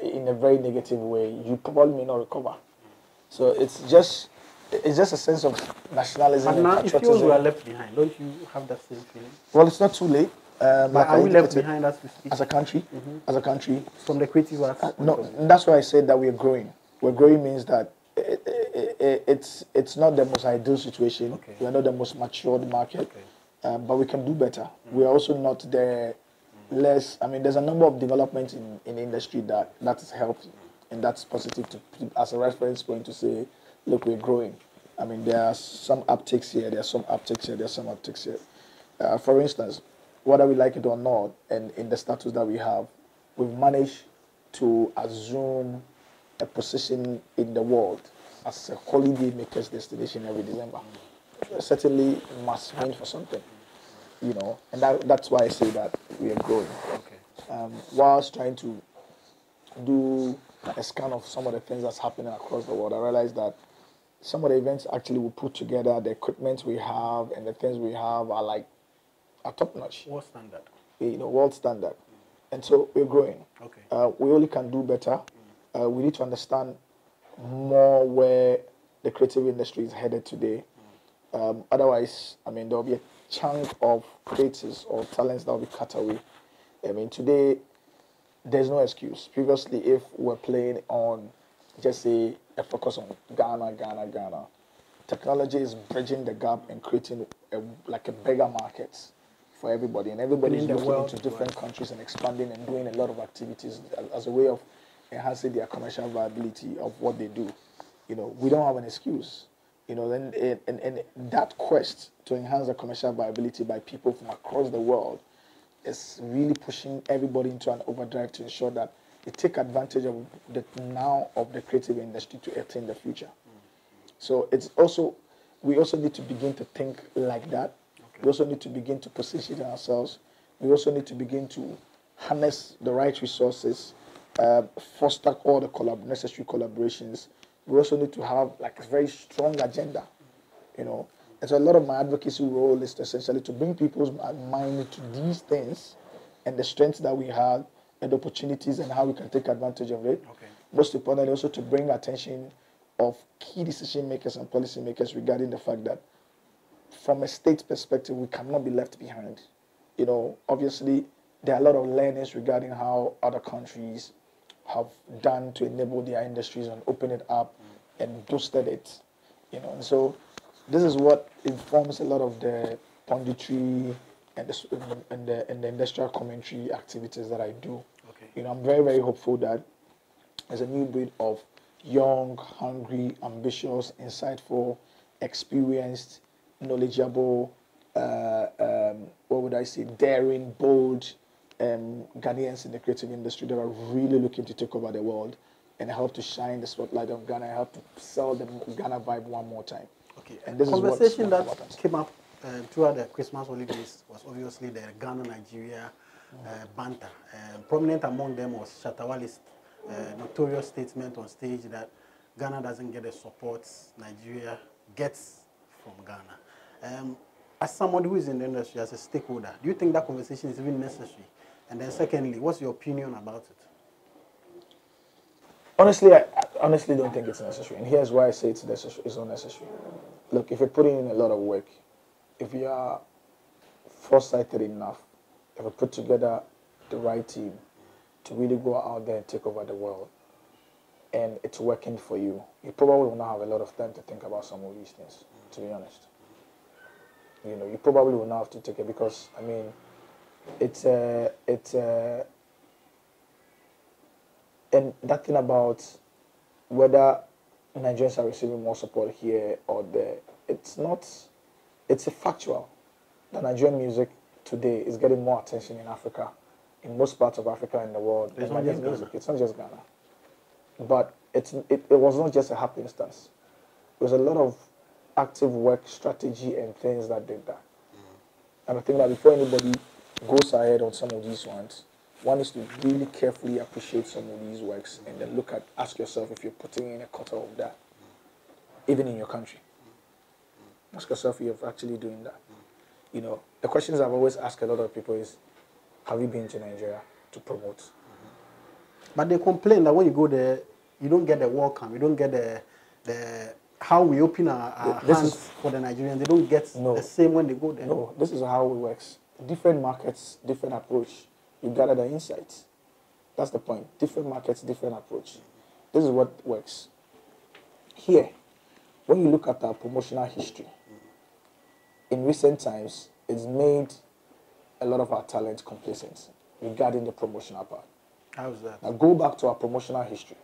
in a very negative way, you probably may not recover. So it's just a sense of nationalism But now, and if you patriotism. were left behind, don't you have that same feeling? Well, it's not too late. But are we left behind as we speak? as a country? As a country, From the creative arts? no. That's why I said that we are growing. We're growing means that it's not the most ideal situation. Okay. We are not the most matured market, Okay. but we can do better. We are also not the less. I mean, there's a number of developments in the industry that has helped, and that's positive to as a reference point to say, look, we're growing. I mean, there are some upticks here, there are some upticks here, there are some upticks here. For instance, whether we like it or not, and in the status that we have, we've managed to assume a position in the world as a holiday maker's destination every December. Certainly must mean for something, you know, and that's why I say that we are growing. Okay. Whilst trying to do a scan of some of the things that's happening across the world, I realized that some of the events actually we put together, the equipment we have and the things we have are top notch. What standard? You know, world standard. And so we're growing. Okay. We only can do better. We need to understand more where the creative industry is headed today. Otherwise, I mean, there will be a chunk of creators or talents that will be cut away. I mean, today, there's no excuse. Previously, if we're playing on, just say, a focus on Ghana, technology is bridging the gap and creating a bigger market for everybody. And everybody is looking into different countries and expanding and doing a lot of activities as a way of enhancing their commercial viability of what they do. You know, we don't have an excuse. You know, and that quest to enhance the commercial viability by people from across the world is really pushing everybody into an overdrive to ensure that they take advantage of the creative industry to attain the future. So we also need to begin to think like that. Okay. We also need to begin to position ourselves. We also need to begin to harness the right resources, foster all the necessary collaborations. We also need to have a very strong agenda, you know. And so a lot of my advocacy role is essentially to bring people's mind to these things and the strengths that we have and the opportunities and how we can take advantage of it. Okay. Most importantly, also to bring attention of key decision makers and policy makers regarding the fact that from a state perspective, we cannot be left behind. You know, obviously, there are a lot of learnings regarding how other countries have done to enable their industries and open it up and boosted it, you know. And so this is what informs a lot of the punditry and the industrial commentary activities that I do. Okay. You know, I'm very, very hopeful that there's a new breed of young, hungry, ambitious, insightful, experienced, knowledgeable, daring, bold, Ghanaians in the creative industry that are really looking to take over the world and help to shine the spotlight on Ghana, help to sell the Ghana vibe one more time. Okay. And this conversation that important. came up throughout the Christmas holidays was obviously the Ghana-Nigeria banter. Prominent among them was Shatawali's notorious statement on stage that Ghana doesn't get the support Nigeria gets from Ghana. As somebody who is in the industry, as a stakeholder, do you think that conversation is even necessary? And then secondly, what's your opinion about it? Honestly, I honestly don't think it's necessary. And here's why I say it's necessary. It's not necessary. Look, if you're putting in a lot of work, if you are foresighted enough, if you put together the right team to really go out there and take over the world, and it's working for you, you probably will not have a lot of time to think about some of these things, to be honest. You know, you probably will not have to take it because, I mean, and that thing about whether Nigerians are receiving more support here or there, it's a factual that Nigerian music today is getting more attention in Africa, in most parts of Africa and the world. It's not just Ghana. It's not just Ghana. But it was not just a happenstance. It was a lot of active work, strategy, and things that did that. And I think that before anybody goes ahead on some of these ones, one is to really carefully appreciate some of these works and then ask yourself if you're putting in a quarter of that, even in your country. Ask yourself if you're actually doing that. You know, the questions I've always asked a lot of people is, have you been to Nigeria to promote? But they complain that when you go there, you don't get the welcome, you don't get the how we open our hands for the Nigerians. They don't get the same when they go there. No, this is how it works. Different markets, different approach. You gather the insights. That's the point. Different markets, different approach. This is what works. Here, when you look at our promotional history, in recent times, it's made a lot of our talent complacent regarding the promotional part. How is that? Now go back to our promotional history.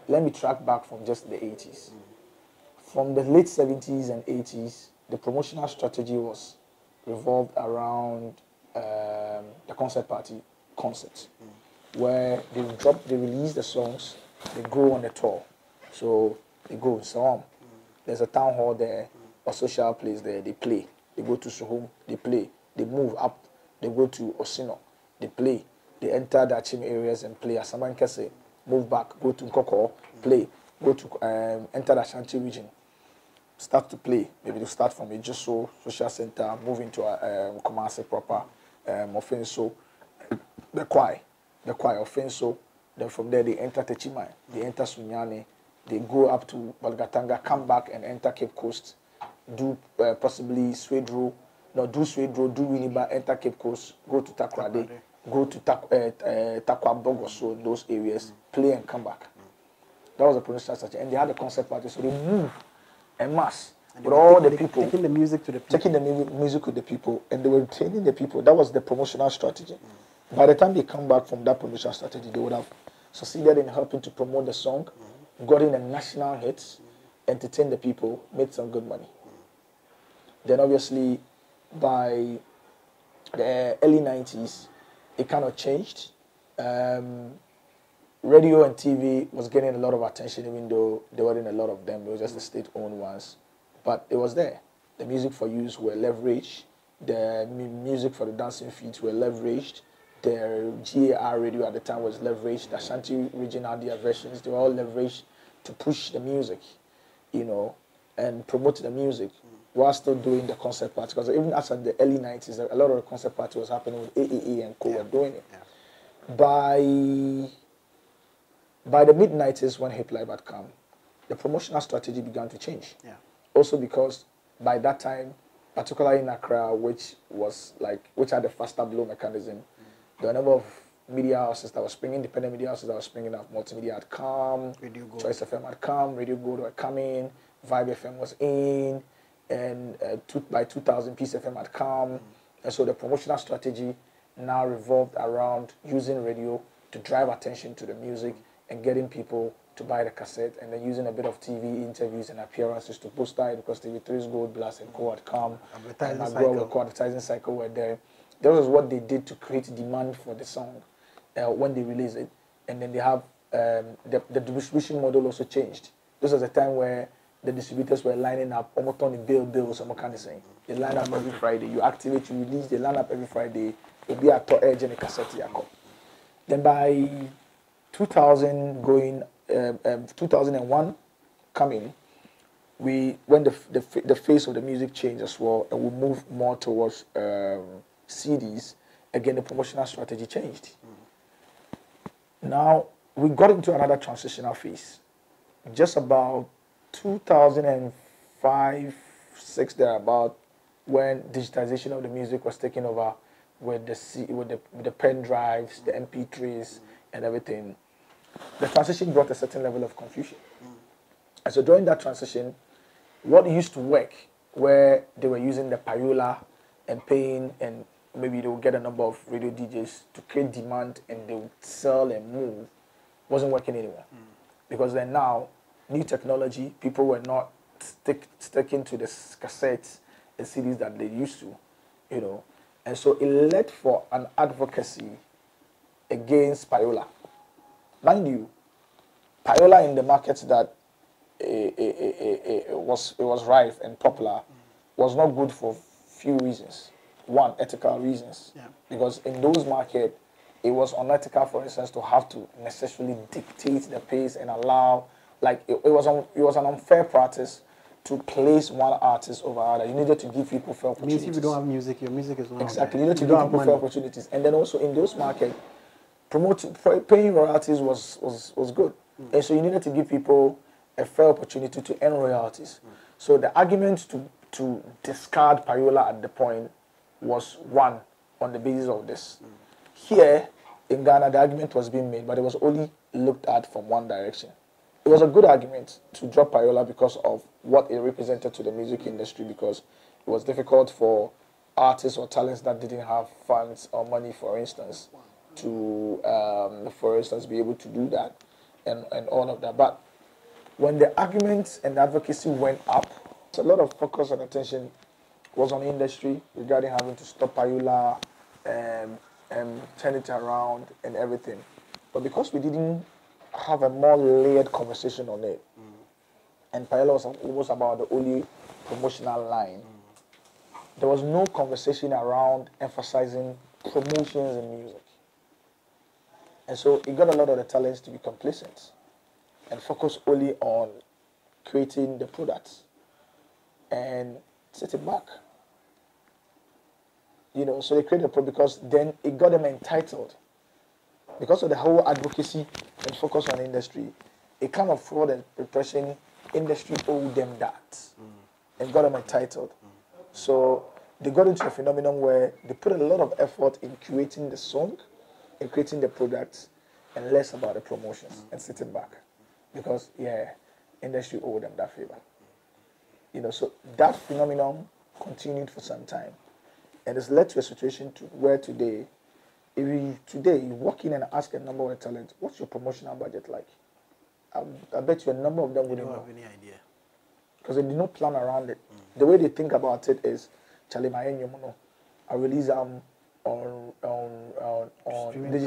Let me track back from just the 80s. From the late 70s and 80s, the promotional strategy was revolved around the concert party concerts, where they release the songs, they go on the tour. So they go in Soham, there's a town hall there, a social place there, they play. They go to Soham, they play. They move up, they go to Osino, they play. They enter the Achim areas and play. As someone can say, move back, go to Nkoko, play. Go to enter the Ashanti region, start to play. Maybe to start from a Joso social center, move into Kumasi proper, Offenso, the choir Offenso. Then from there they enter Techimai, they enter Sunyani, they go up to Balgatanga, come back and enter Cape Coast, do possibly Swedro, do Swedro, do Winneba, enter Cape Coast, go to Takrade, go to Takwabog or so in those areas, play and come back. That was a promotional strategy. And they had a concert party, so they move en masse with all the people. Taking the music to the people. Taking the music with the people, and they were training the people. That was the promotional strategy. By the time they come back from that promotional strategy, they would have succeeded in helping to promote the song, gotten a national hit, entertained the people, made some good money. Then obviously, by the early 90s, it kind of changed. Radio and TV was getting a lot of attention, even though there weren't a lot of them. It was just the state-owned ones. But it was there. The music for use were leveraged. The music for the dancing feet were leveraged. The GAR radio at the time was leveraged. The Ashanti region had their versions. They were all leveraged to push the music, you know, and promote the music while still doing the concert party. Because even as in the early 90s, a lot of the concert party was happening with AAA and co. were doing it. Yeah. By the mid-90s, when Hip Live had come, the promotional strategy began to change. Yeah. Also because by that time, particularly in Accra, which had a faster blow mechanism, there were a number of media houses that were springing, independent media houses that were springing up. Multimedia had come, Choice FM had come, Radio Gold were coming, Vibe FM was in, and by 2000, Peace FM had come. And so the promotional strategy now revolved around using radio to drive attention to the music and getting people to buy the cassette, and then using a bit of TV interviews and appearances to boost it, because TV3's Gold Blast and Co had come, and advertising cycle were there. That was what they did to create demand for the song when they released it. And then they have the distribution model also changed. This was a time where the distributors were lining up, almost on the bills, some kind of saying. They line up every Friday. You activate, you release, they line up every Friday. It'll be a to edge and a cassette. Then by 2001 coming, when the face of the music changed as well, and we moved more towards CDs, again the promotional strategy changed. Now we got into another transitional phase. Just about 2005, 6 thereabout, when digitization of the music was taking over with the pen drives, the MP3s, and everything. The transition brought a certain level of confusion. And so during that transition, what used to work, where they were using the payola and paying, and maybe they would get a number of radio DJs to create demand and they would sell and move, wasn't working anymore. Because then now, new technology, people were not sticking to the cassettes and CDs that they used to, you know. And so it led for an advocacy against payola. Mind you, payola in the markets that it was rife and popular was not good for few reasons. One, ethical reasons. Yeah. Because in those markets, it was unethical, for instance, to have to necessarily dictate the pace and allow, like, it was an unfair practice to place one artist over other. You needed to give people fair opportunities. Means if you don't have music, your music is not exactly. You need to give people fair opportunities. And then also in those markets, paying royalties was good. And so you needed to give people a fair opportunity to earn royalties. So the argument to discard payola at the point was one on the basis of this. Here in Ghana, the argument was being made, but it was only looked at from one direction. It was a good argument to drop payola because of what it represented to the music industry, because it was difficult for artists or talents that didn't have funds or money, for instance, to, be able to do that and all of that. But when the arguments and the advocacy went up, a lot of focus and attention was on the industry regarding having to stop payola and turn it around and everything. But because we didn't have a more layered conversation on it, and payola was almost about the only promotional line, there was no conversation around emphasizing promotions in music. And so it got a lot of the talents to be complacent and focus only on creating the products and set it back. You know, so they created a product because then it got them entitled. Because of the whole advocacy and focus on industry, it kind of fraud and repression, industry owed them that and got them entitled. So they got into a phenomenon where they put a lot of effort in creating the song and creating the products and less about the promotions and sitting back. Because, yeah, industry owed them that favor. You know, so that phenomenon continued for some time. And it's led to a situation where today, if you walk in and ask a number of talents, what's your promotional budget like? I bet you a number of them wouldn't have any idea. Because they did not plan around it. The way they think about it is, Charlie, I release on digitally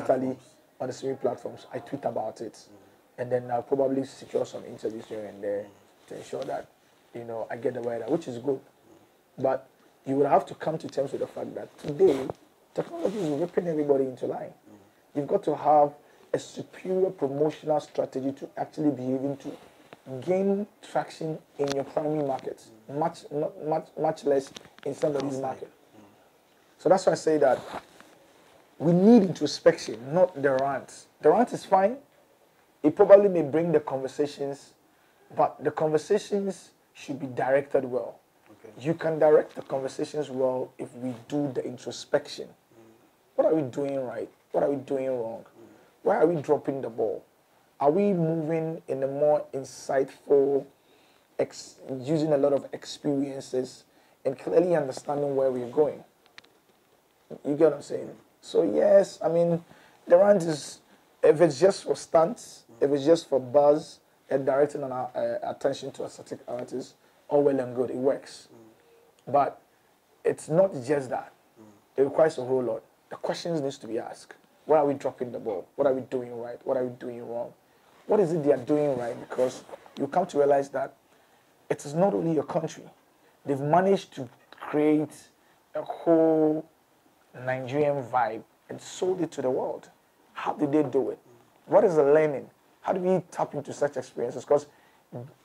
platforms. On the streaming platforms. I tweet about it, and then I'll probably secure some interviews here and there to ensure that, you know, I get the word out, which is good. But you will have to come to terms with the fact that today, technology is ripping everybody into line. You've got to have a superior promotional strategy to actually be able to gain traction in your primary markets, much less in somebody's market. So that's why I say that we need introspection, not the rant. The rant is fine. It probably may bring the conversations, but the conversations should be directed well. Okay. You can direct the conversations well if we do the introspection. What are we doing right? What are we doing wrong? Why are we dropping the ball? Are we moving in a more insightful, using a lot of experiences and clearly understanding where we're going? You get what I'm saying? So yes, I mean, the rant is, if it's just for stunts, if it's just for buzz and directing our attention to a certain artist, all well and good, it works. But it's not just that. It requires a whole lot. The questions needs to be asked. Why are we dropping the ball? What are we doing right? What are we doing wrong? What is it they are doing right? Because you come to realize that it is not only your country. They've managed to create a whole Nigerian vibe and sold it to the world. How did they do it? What is the learning? How do we tap into such experiences? Because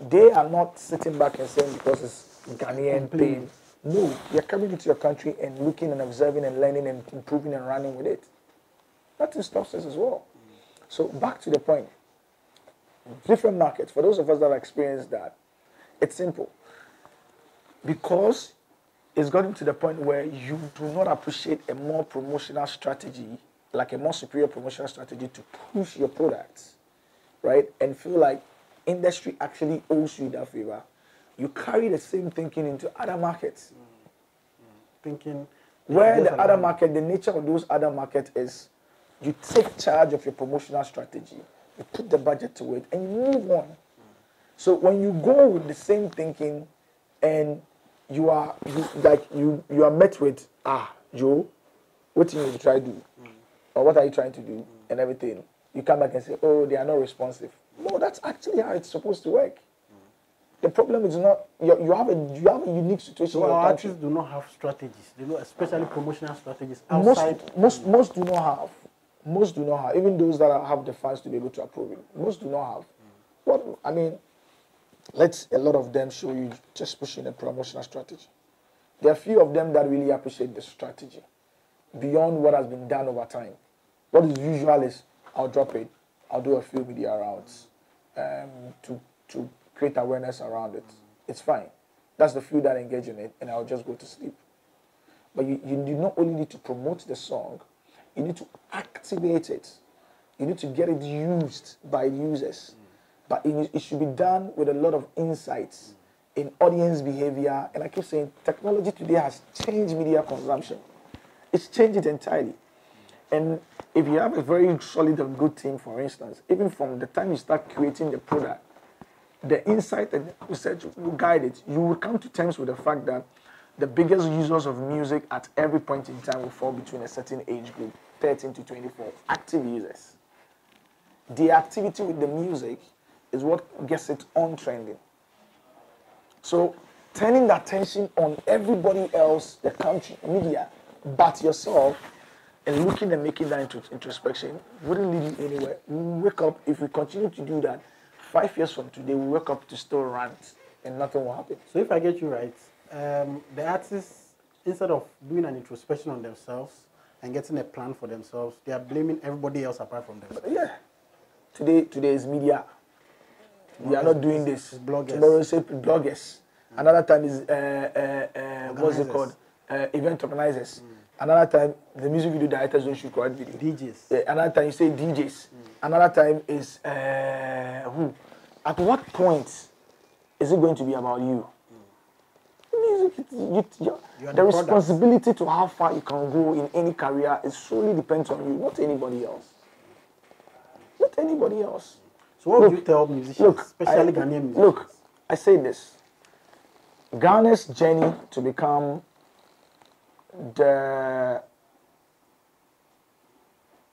they are not sitting back and saying because it's Ghanaian pain. No, you're coming into your country and looking and observing and learning and improving and running with it. That stops us as well. So back to the point. Different markets. For those of us that have experienced that, it's simple. Because it's gotten to the point where you do not appreciate a more promotional strategy, like a more superior promotional strategy to push your products, right? And feel like industry actually owes you that favor. You carry the same thinking into other markets. Thinking where the other market, the nature of those other markets is you take charge of your promotional strategy, you put the budget to it, and you move on. So when you go with the same thinking and you are met with, Joe, what do you need to try to do? Or what are you trying to do? And everything. You come back and say, oh, they are not responsive. No, that's actually how it's supposed to work. The problem is not you have a unique situation. So our artists do not have strategies. They know, especially promotional strategies outside. Most do not have. Most do not have. Even those that have the funds to be able to approve it. Most do not have. What I mean, let a lot of them show you just pushing a promotional strategy. There are few of them that really appreciate the strategy beyond what has been done over time. What is usual is I'll drop it. I'll do a few media rounds to create awareness around it. It's fine. That's the few that engage in it, and I'll just go to sleep. But you not only need to promote the song, you need to activate it. You need to get it used by users. But it should be done with a lot of insights in audience behavior. And I keep saying, technology today has changed media consumption. It's changed it entirely. And if you have a very solid and good team, for instance, even from the time you start creating the product, the insight and research will guide it. You will come to terms with the fact that the biggest users of music at every point in time will fall between a certain age group, 13 to 24, active users. The activity with the music is what gets it on trending. So turning the attention on everybody else, the country, media, but yourself, and looking and making that into introspection wouldn't lead you anywhere. We wake up, if we continue to do that, 5 years from today, we wake up to still rant and nothing will happen. So if I get you right, the artists, instead of doing an introspection on themselves and getting a plan for themselves, they are blaming everybody else apart from themselves. Yeah. Today is media. We are not doing this. Bloggers. Tomorrow is bloggers. Another time is what's it called? Event organizers. Another time the music video directors don't shoot correct video. DJs. Another time you say DJs. Another time is who? At what point is it going to be about you? Music, the responsibility to how far you can go in any career is solely depends on you, not anybody else. Not anybody else. So what would you tell musicians, especially Ghanaian musicians? Look, I say this. Ghana's journey to become the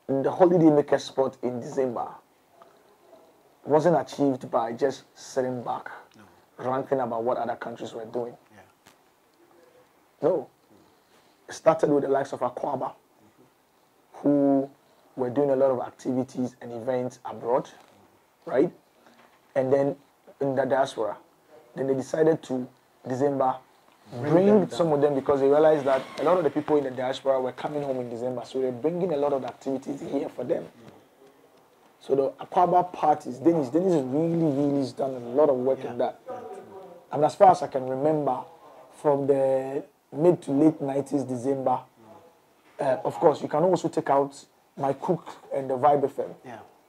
holiday maker spot in December wasn't achieved by just sitting back, ranting about what other countries were doing. No. It started with the likes of Akwaba, who were doing a lot of activities and events abroad, right? And then in the diaspora. Then they decided to, December, bring some of them because they realized that a lot of the people in the diaspora were coming home in December. So they're bringing a lot of activities here for them. So the Akwaba parties, Dennis has really done a lot of work in that. And as far as I can remember, from the mid to late 90s, December, of course, you can also take out My Cook and the Vibe FM.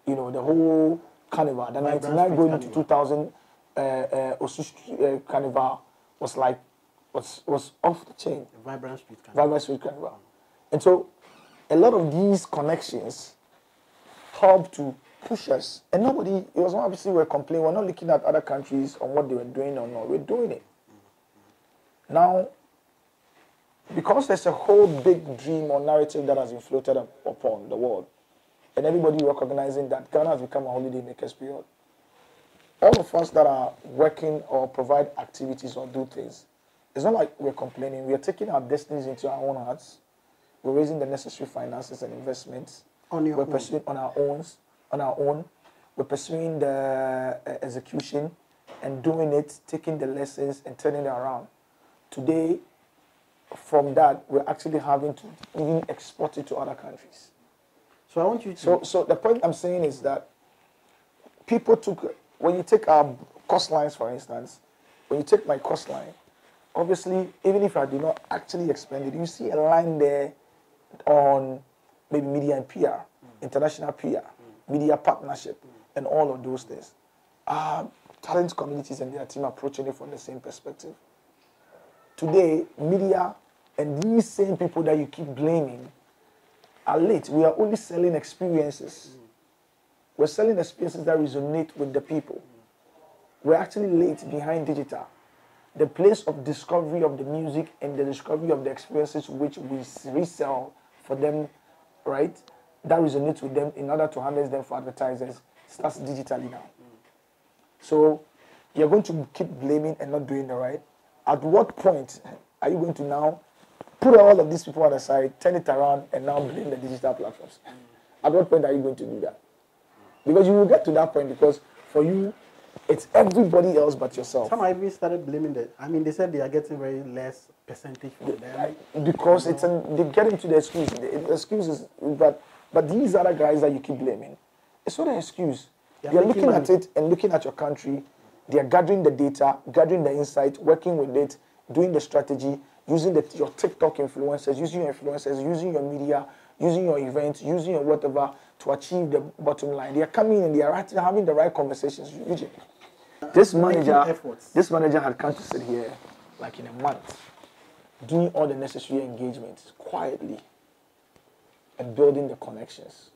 You know, the whole carnival. The 99 going into 2000, Osu carnival was like, was off the chain. The Vibrant Street Carnival. Vibrant Street Carnival. And so, a lot of these connections help to push us. And nobody, it was not obviously we're complaining, we're not looking at other countries on what they were doing or not. We're doing it. Now, because there's a whole big dream or narrative that has been floated upon the world, and everybody recognizing that Ghana has become a holiday makers period. all of us that are working or provide activities or do things, it's not like we're complaining. We are taking our destinies into our own hands. We're raising the necessary finances and investments. We're pursuing on our own. We're pursuing the execution and doing it, taking the lessons and turning it around. Today, from that, we're actually having to even export it to other countries. So I want you to... So the point I'm saying is that people took... When you take our cost lines, for instance, when you take my cost line, obviously, even if I do not actually expend it, you see a line there on maybe media and PR, international PR, media partnership, and all of those things. Talent communities and their team approaching it from the same perspective. Today, media and these same people that you keep blaming are late. We are only selling experiences. We're selling experiences that resonate with the people. We're actually late behind digital. The place of discovery of the music and the discovery of the experiences which we resell for them, right, that resonates with them in order to harness them for advertisers, starts digitally now. So you're going to keep blaming and not doing the right. At what point are you going to now put all of these people on the side, turn it around, and now blame the digital platforms? At what point are you going to do that? Because you will get to that point because for you, it's everybody else but yourself. Some even started blaming that. I mean, they said they are getting very less percentage from them. Because they get into the excuse. The excuse is, but these other guys that you keep blaming, it's not an excuse. You're looking at it and looking at your country. They are gathering the data, gathering the insight, working with it, doing the strategy, using your TikTok influencers, using your media, using your events, using your whatever to achieve the bottom line. They are coming in and they are having the right conversations. This manager had come to sit here like in a month, doing all the necessary engagements quietly and building the connections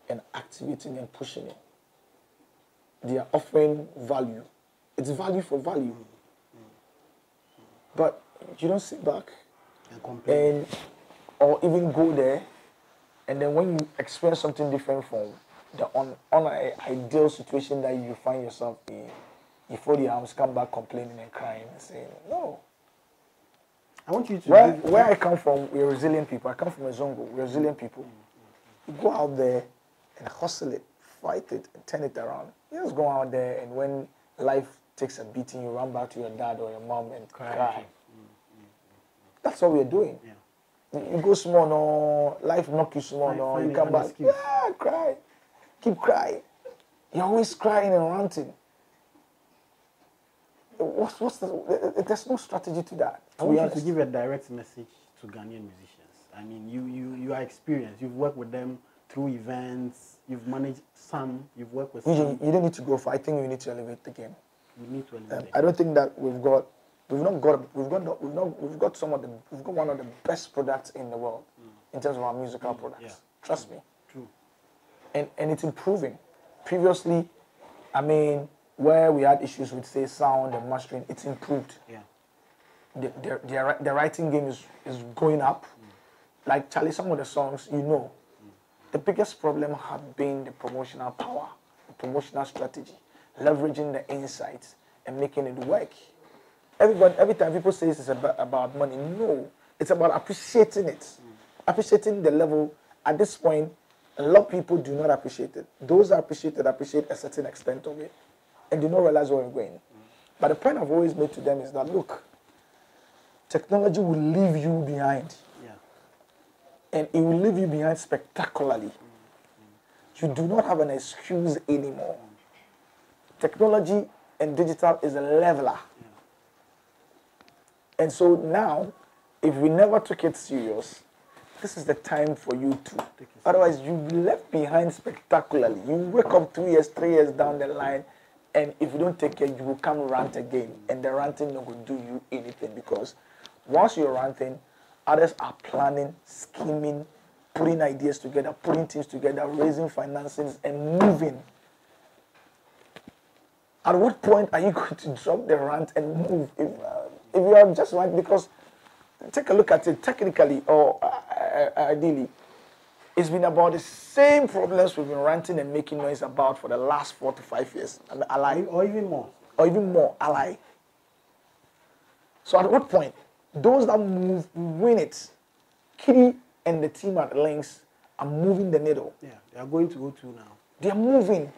and activating and pushing it. They are offering value. It's value for value. But you don't sit back or even go there, and then when you experience something different from the ideal situation that you find yourself in, you fold your arms, come back complaining and crying and saying, no. I want you to... Where I come from, we're resilient people. I come from a Zongo. We're resilient people. You go out there and hustle it, fight it, and turn it around. You just go out there, and when life takes a beating, you run back to your dad or your mom and cry. That's what we're doing. Yeah. You go small, no, life knock you small, no, you come back, yeah, cry. Keep crying. You're always crying and ranting. There's no strategy to that. I want you to give a direct message to Ghanaian musicians. I mean, you are experienced. You've worked with them through events. You've managed some. You've worked with some. You don't need to go for. I think we need to elevate the game. We need to elevate. I don't think that we've got one of the best products in the world in terms of our musical products. Yeah. Trust me. True. And it's improving. Previously, I mean, where we had issues with, say, sound and mastering, it's improved. Yeah. The writing game is going up. Like Charlie, some of the songs, the biggest problem had been the promotional power, the promotional strategy, leveraging the insights and making it work. Every time people say it's about money, no, it's about appreciating it, appreciating the level. At this point, a lot of people do not appreciate it. Those that appreciate a certain extent of it and do not realize where we're going. But the point I've always made to them is that, look, technology will leave you behind. Yeah. And it will leave you behind spectacularly. You do not have an excuse anymore. Technology and digital is a leveler. And so now, if we never took it serious, this is the time for you to. Otherwise, you'll be left behind spectacularly. You wake up 2 years, 3 years down the line, and if you don't take care, you will come rant again. And the ranting not going to do you anything, because once you're ranting, others are planning, scheming, putting ideas together, putting things together, raising finances, and moving. At what point are you going to drop the rant and move? If you are just right, because take a look at it technically or ideally, It's been about the same problems we've been ranting and making noise about for the last 4 to 5 years. And ally, Or even more. or even more, ally. So at what point, those that move win it. Kitty and the team at Links are moving the needle. Yeah, they are going to O2 now. They are moving.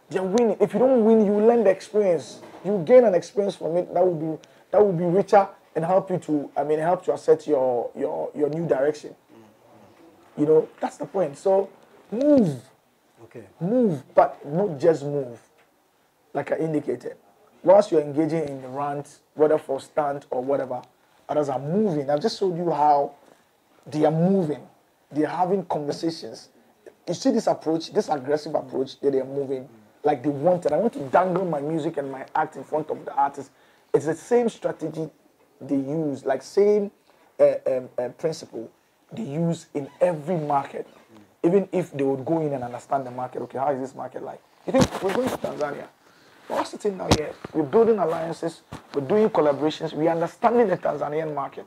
They are winning. If you don't win, you learn the experience. You gain an experience from it that will be richer and help you to help to assert your new direction. You know, that's the point. So move. Okay. Move, but not just move. Like I indicated. Whilst you're engaging in the rant, whether for stand or whatever, others are moving. I've just showed you how they are moving. They are having conversations. You see this approach, this aggressive approach that they are moving like they want it. I want to dangle my music and my act in front of the artist. It's the same strategy they use, like same principle they use in every market. Even if they would go in and understand the market, okay, how is this market like? You think we're going to Tanzania? We're all sitting down here. We're building alliances. We're doing collaborations. We're understanding the Tanzanian market.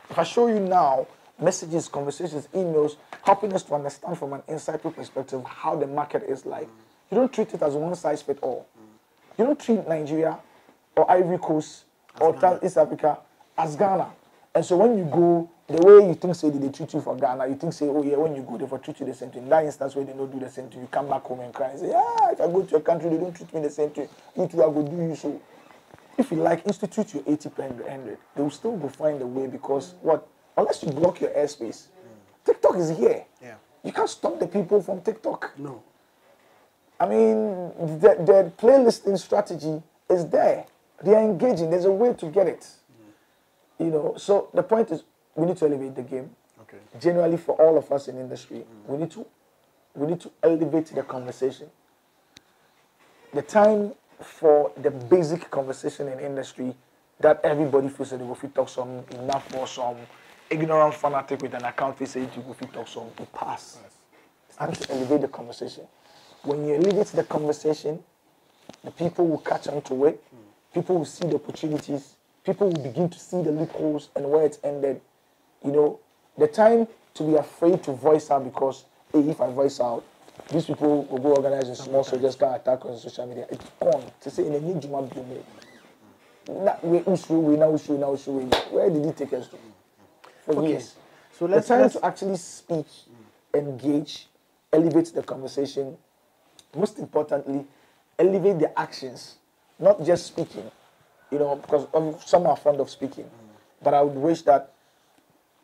If I show you now messages, conversations, emails, helping us to understand from an insightful perspective how the market is like, you don't treat it as one size fits all. You don't treat Nigeria or Ivory Coast or East Africa as Ghana. And so when you go, the way you think, say, they treat you for Ghana, you think, say, oh yeah, when you go, they will treat you the same thing. In that instance where they don't do the same thing, you come back home and cry and say, yeah, if I go to your country, they don't treat me the same thing. You too, I go do you so. If you like, institute your 80 per 100. They will still go find a way because what? Unless you block your airspace. TikTok is here. Yeah. You can't stop the people from TikTok. No. I mean, the playlisting strategy is there. They are engaging. There's a way to get it. You know, so the point is we need to elevate the game. Okay. Generally, for all of us in industry, we need to elevate the conversation. The time for the basic conversation in industry that everybody feels that they will fit talk some enough for some ignorant fanatic with an account they say you will fit talk some to pass. It's time to elevate the conversation. When you elevate the conversation, the people will catch on to it. People will see the opportunities. People will begin to see the loopholes and where it's ended. You know, the time to be afraid to voice out because, hey, if I voice out, these people will go organize in small soldiers can attack on social media. It's gone. To say in a new Juma Blume. Where did it take us to? For years. So let's to actually speak, engage, elevate the conversation. Most importantly, elevate the actions, not just speaking. You know, because some are fond of speaking. But I would wish that,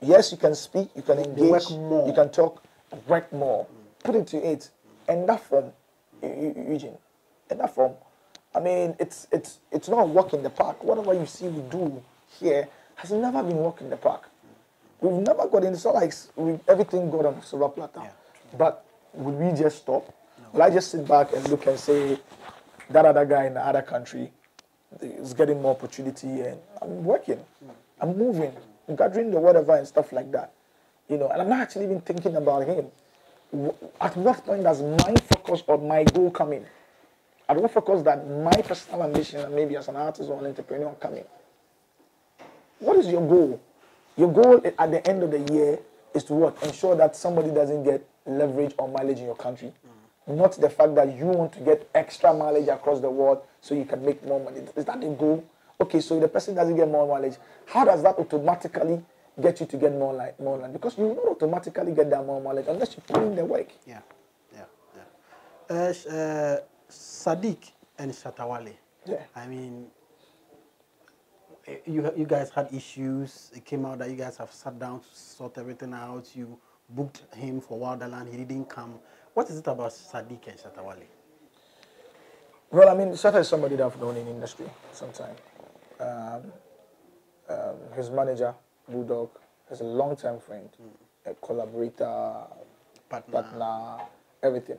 yes, you can speak, you can engage, you can talk, work more. Put it to it. And that form, Eugene, in that form, I mean, it's not a walk in the park. Whatever you see we do here has never been walk in the park. We've never got in. It's not like everything got on a silver platter. Yeah, but would we just stop? No. Will I just sit back and look and say, that other guy in the other country is getting more opportunity and I'm working, I'm moving, I'm gathering the whatever and stuff like that. You know, and I'm not actually even thinking about him. At what point does my focus or my goal come in? At what focus that my personal ambition, maybe as an artist or an entrepreneur, come in? What is your goal? Your goal at the end of the year is to what? Ensure that somebody doesn't get leverage or mileage in your country. Not the fact that you want to get extra mileage across the world so you can make more money. Is that the goal? Okay, so if the person doesn't get more mileage, how does that automatically get you to get more land? Because you will not automatically get that more mileage unless you put in the work. Yeah. Sadiq and Shatawale. Yeah. I mean, you guys had issues. It came out that you guys have sat down to sort everything out. You booked him for WILDALAND. He didn't come. What is it about Sadiq and Shatawale? Well, I mean, Shatta is somebody that I've known in industry sometime. His manager, Bulldog, is a long-time friend, a collaborator, partner, everything.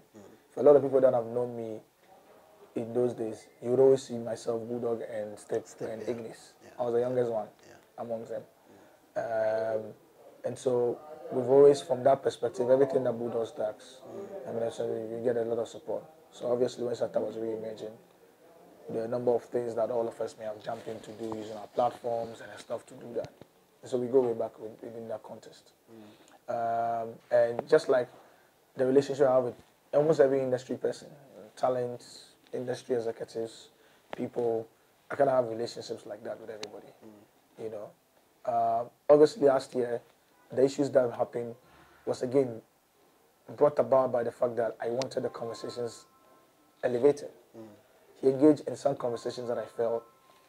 For a lot of people that have known me in those days, you would always see myself, Bulldog, and Step and Ignis. Yeah. I was the youngest one amongst them. And so we've always, from that perspective, everything that Bulldog stacks, I mean, you get a lot of support. So obviously when Shatta was re-emerging, there are a number of things that all of us may have jumped in to do using our platforms and stuff to do that. And so we go way back within that contest. And just like the relationship I have with almost every industry person, talent, industry executives, people, I kind of have relationships like that with everybody. You know, obviously last year, the issues that happened was again brought about by the fact that I wanted the conversations elevated. He engaged in some conversations that I felt,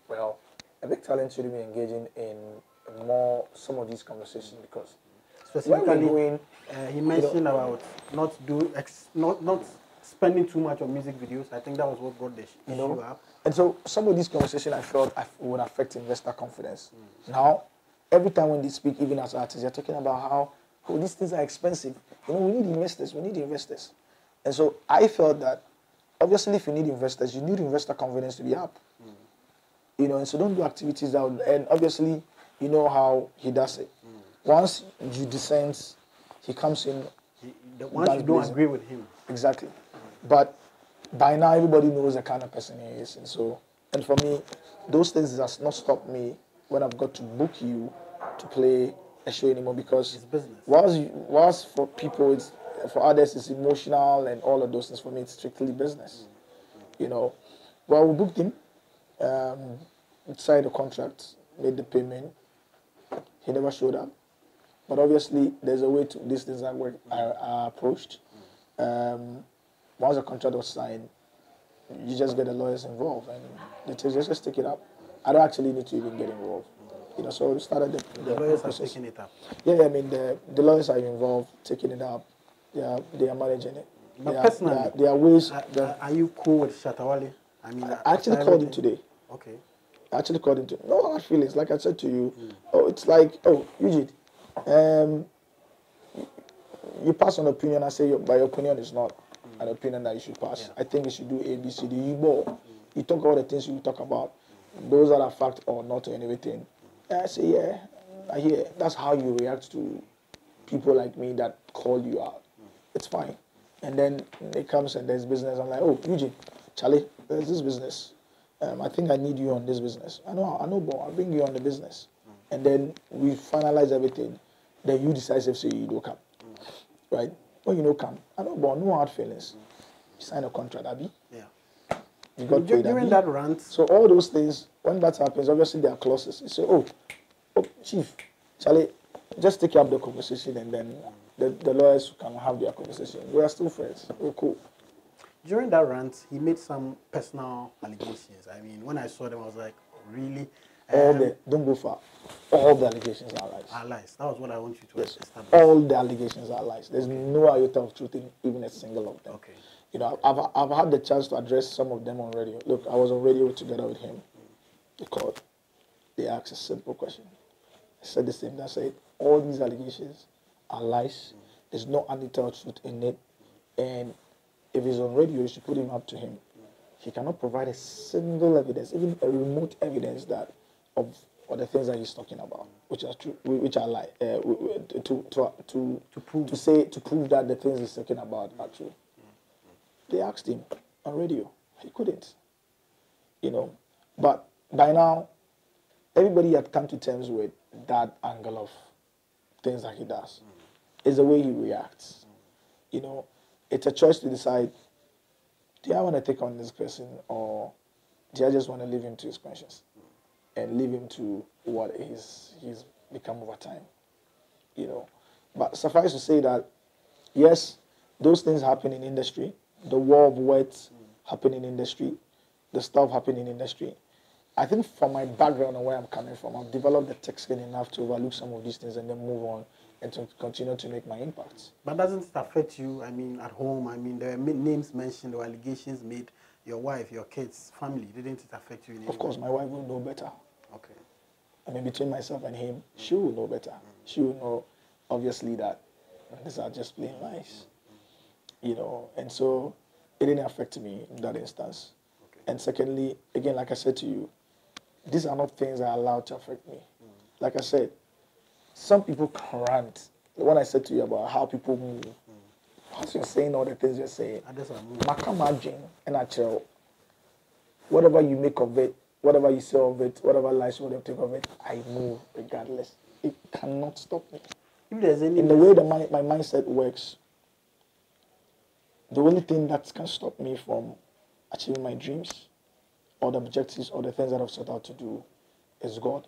well, a big talent should be engaging in more some of these conversations because Specifically, he mentioned about not spending too much on music videos. I think that was what brought the issue up. And so some of these conversations I felt would affect investor confidence. Now, every time when they speak, even as artists, they're talking about how these things are expensive. We need investors. And so I felt that obviously if you need investors, you need investor confidence to be up. And so don't do activities that would, and obviously you know how he does it. Once you dissent, he comes in. Once you don't agree with him. Exactly. But by now, everybody knows the kind of person he is. And for me, those things has not stopped me when I've got to book you to play a show anymore because it's business. Whilst for people, for others, it's emotional and all of those things. For me, it's strictly business. Well, we booked him, signed the contract, made the payment. He never showed up. But obviously, there's a way to these things are approached. Once the contract was signed, you just get the lawyers involved, and they just take it up. I don't actually need to even get involved. So we started the lawyers process. are taking it up. Yeah, I mean the lawyers are involved, taking it up. They are managing it. But personally, there are ways. Are you cool with Shatawale? I mean, I actually called him today. Okay. I actually called him today. No hard feelings, like I said to you. It's like, Eugene, you pass an opinion. I say, by your opinion is not an opinion that you should pass. I think you should do A, B, C, D. You talk all the things you talk about. Those that are fact or not or anything. I say, yeah, I hear. That's how you react to people like me that call you out. It's fine. And then it comes and there's business. I'm like, Eugene, Charlie, there's this business. I think I need you on this business. I know, but I'll bring you on the business. And then we finalize everything. Then you decide if you don't come. Right? When you come, I know, but no hard feelings. You sign a contract, Abby. Yeah. You got paid, during that rant. So all those things, when that happens, obviously there are clauses. You say, Chief, Charlie, just take up the conversation and then the lawyers can have their conversation. We are still friends. We're cool. During that rant, he made some personal allegations. I mean, when I saw them, I was like, really? Don't go far. All the allegations are lies. Are lies. That was what I want you to establish. All the allegations are lies. There's no iota of truth in even a single of them. Okay. I've had the chance to address some of them on radio. Look, I was on radio together with him. They called. They asked a simple question. I said the same thing. I said, all these allegations are lies. There's no iota of truth in it. And if he's on radio, you should put him up to him. He cannot provide a single evidence, even a remote evidence of the things that he's talking about, which are true, which are lie, to prove that the things he's talking about are true. They asked him on radio, he couldn't, But by now, everybody had come to terms with that angle of things that he does. It's the way he reacts. It's a choice to decide, do I want to take on this person or do I just want to leave him to his conscience and leave him to what he's become over time? But suffice to say that, yes, those things happen in industry. The war of words happen in industry. The stuff happen in industry. I think from my background and where I'm coming from, I've developed the thick skin enough to overlook some of these things and then move on and to continue to make my impacts. But doesn't it affect you? I mean, at home, there were names mentioned, there were allegations made. Your wife, your kids, family, didn't it affect you in any way? Of course, my wife will know better. Okay. Between myself and him, she will know better. She will know, obviously, that these are just plain lies. And so it didn't affect me in that instance. Okay. And secondly, again, like I said to you, these are not things that are allowed to affect me. Like I said, some people can rant. When I said to you about how people move, as you're saying all the things you're saying, whatever you make of it, whatever you say of it, whatever lies you take of it, I move regardless. It cannot stop me. If there's any in the way that my mindset works, the only thing that can stop me from achieving my dreams or the objectives or the things that I've set out to do is God.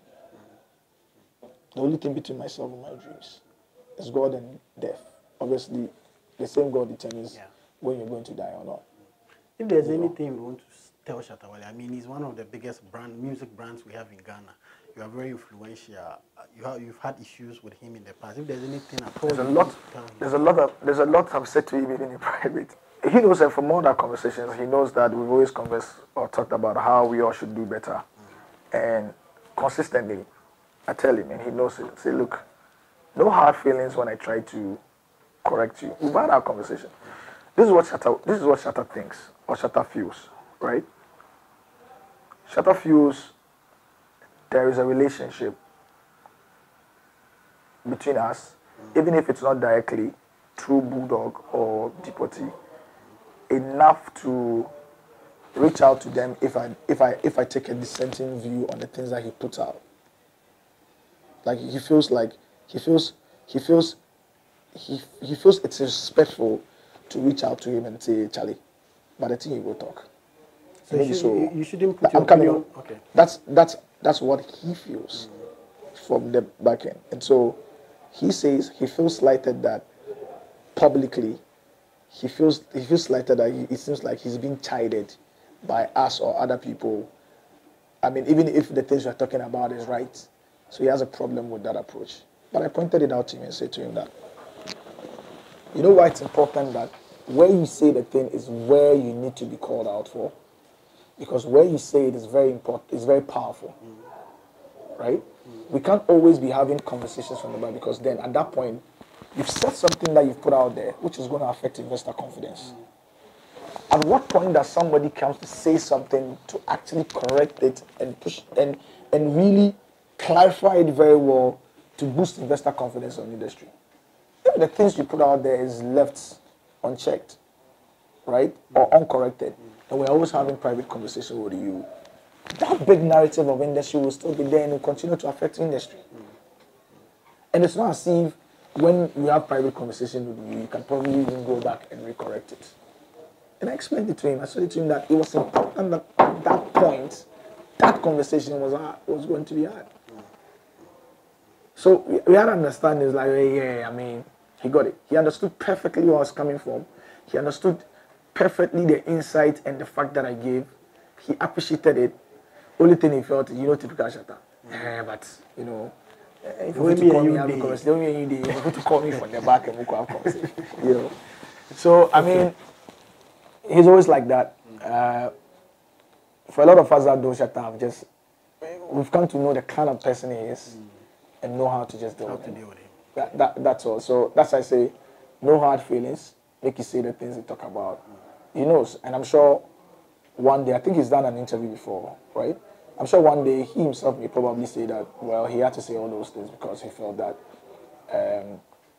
The only thing between myself and my dreams is God and death. Obviously, the same God determines when you're going to die or not. If there's anything we want to tell Shatta Wale, I mean, he's one of the biggest music brands we have in Ghana. You are very influential. You've had issues with him in the past. If there's anything at all, there's a lot I've said to him even in private. He knows that from all our conversations, he knows that we've always conversed or talked about how we all should do better. And consistently, I tell him, and he knows it. Say, look, no hard feelings when I try to correct you. We've had our conversation. This is what Shatta thinks or Shatta feels, right? Shatta feels there is a relationship between us, even if it's not directly through Bulldog or Deportee, enough to reach out to them if I take a dissenting view on the things that he puts out. Like he feels it's respectful to reach out to him and say, Charlie, by the time you go talk. So you shouldn't put your opinion. Okay. That's what he feels from the back end. And so he says he feels slighted that publicly he feels slighted that it seems like he's being chided by us or other people. I mean, even if the things we're talking about is right. So he has a problem with that approach. But I pointed it out to him and said to him that, you know why it's important that where you say the thing is where you need to be called out for? Because where you say it is very important, it's very powerful. Right? We can't always be having conversations from the back because then at that point, you've said something that you've put out there which is going to affect investor confidence. At what point does somebody comes to say something to actually correct it and push and really clarify it very well to boost investor confidence on the industry? If the things you put out there is left unchecked, right, or uncorrected, and we're always having private conversation with you, that big narrative of industry will still be there and will continue to affect industry. And it's not as if when we have private conversation with you, you can probably even go back and recorrect it. And I explained it to him. I said to him that it was important that at that point, that conversation was going to be had. So we had understanding. Like, yeah, I mean, he got it. He understood perfectly where I was coming from. He understood perfectly the insight and the fact that I gave. He appreciated it. Only thing he felt, typical Shatta. But, if you want to call me, have a conversation. You want to call me from the back and we'll have a conversation. So, I mean, he's always like that. For a lot of us that do Shatta, we've come to know the kind of person he is and know how to just deal with him. That's all. So that's why I say, no hard feelings. Make you say the things he talk about. He knows, and I'm sure one day, I think he's done an interview before, right? I'm sure one day he himself may probably say that, well, he had to say all those things because he felt that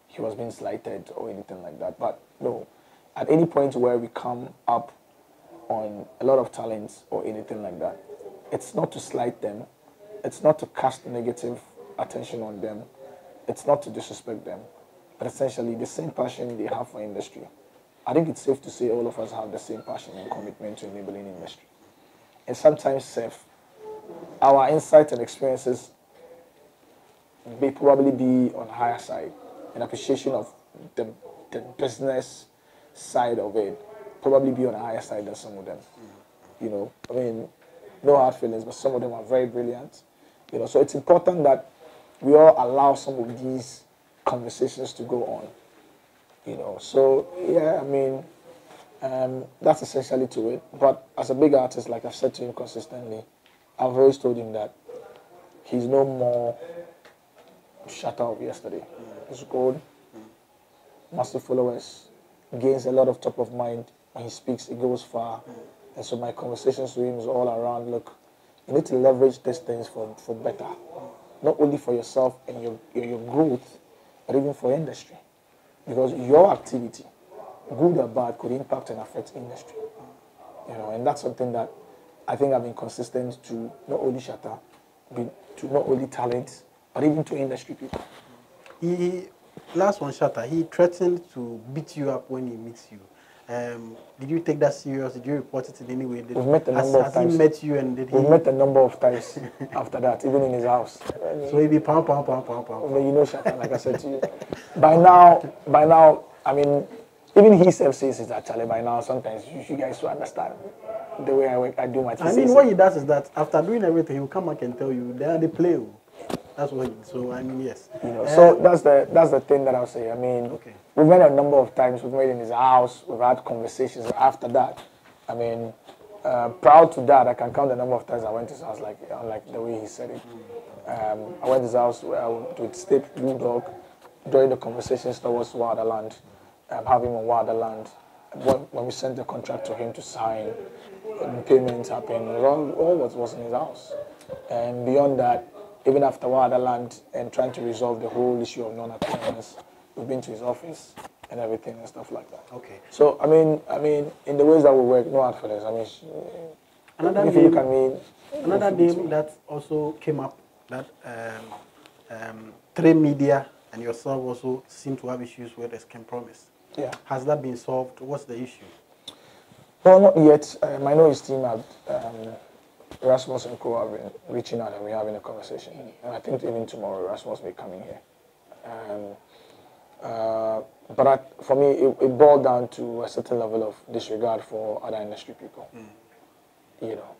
he was being slighted or anything like that. But no, at any point where we come up on a lot of talents or anything like that, it's not to slight them. It's not to cast negative attention on them. It's not to disrespect them. But essentially, the same passion they have for industry. I think it's safe to say all of us have the same passion and commitment to enabling industry. And sometimes our insights and experiences may probably be on the higher side. An appreciation of the business side of it probably be on the higher side than some of them. I mean, no hard feelings, but some of them are very brilliant. So it's important that we all allow some of these conversations to go on. So yeah, I mean, that's essentially to it. But as a big artist, like I've said to him consistently, I've always told him that he's no more Shatta of yesterday. He's gold, massive followers, gains a lot of top of mind. When he speaks, it goes far. And so my conversations with him is all around, look, you need to leverage these things for better. Not only for yourself and your growth, but even for industry. Because your activity, good or bad, could impact and affect industry. And that's something that I think I've been consistent to not only Shatta, but to not only talent, but even to industry people. Last one, Shatta, he threatened to beat you up when he meets you. Did you take that serious? Did you report it in any way? We've met a number of times. Has he met you and did he? We've met a number of times after that, even in his house. So he be pound. You know, Shaka, like I said to you. By now, I mean, even he self says it actually. By now, sometimes you guys will understand the way I work. I do my thing. I mean, what he does is that after doing everything, he will come back and tell you they play. That's what. So I mean, yes. You know, so that's the thing that I'll say. I mean, okay. We've met a number of times. We've met in his house. We've had conversations. After that, I mean, proud to that, I can count the number of times I went to his house, like the way he said it. I went to his house with State Bulldog during the conversations towards WILDALAND, have him on WILDALAND. When we sent the contract to him to sign, and payments happened, all what was in his house. And beyond that, even after WILDALAND and trying to resolve the whole issue of non-attendance, we've been to his office and everything and stuff like that. Okay. So I mean, in the ways that we work, no hard feelings. I mean, another if you look at me, another name that also came up that 3Media and yourself also seem to have issues with is Ken Promise. Yeah. Has that been solved? What's the issue? Well, not yet. I know his team have, Rasmus and Co have been reaching out and we're having a conversation. And I think even tomorrow Rasmus will be coming here. But for me, it boiled down to a certain level of disregard for other industry people. You know.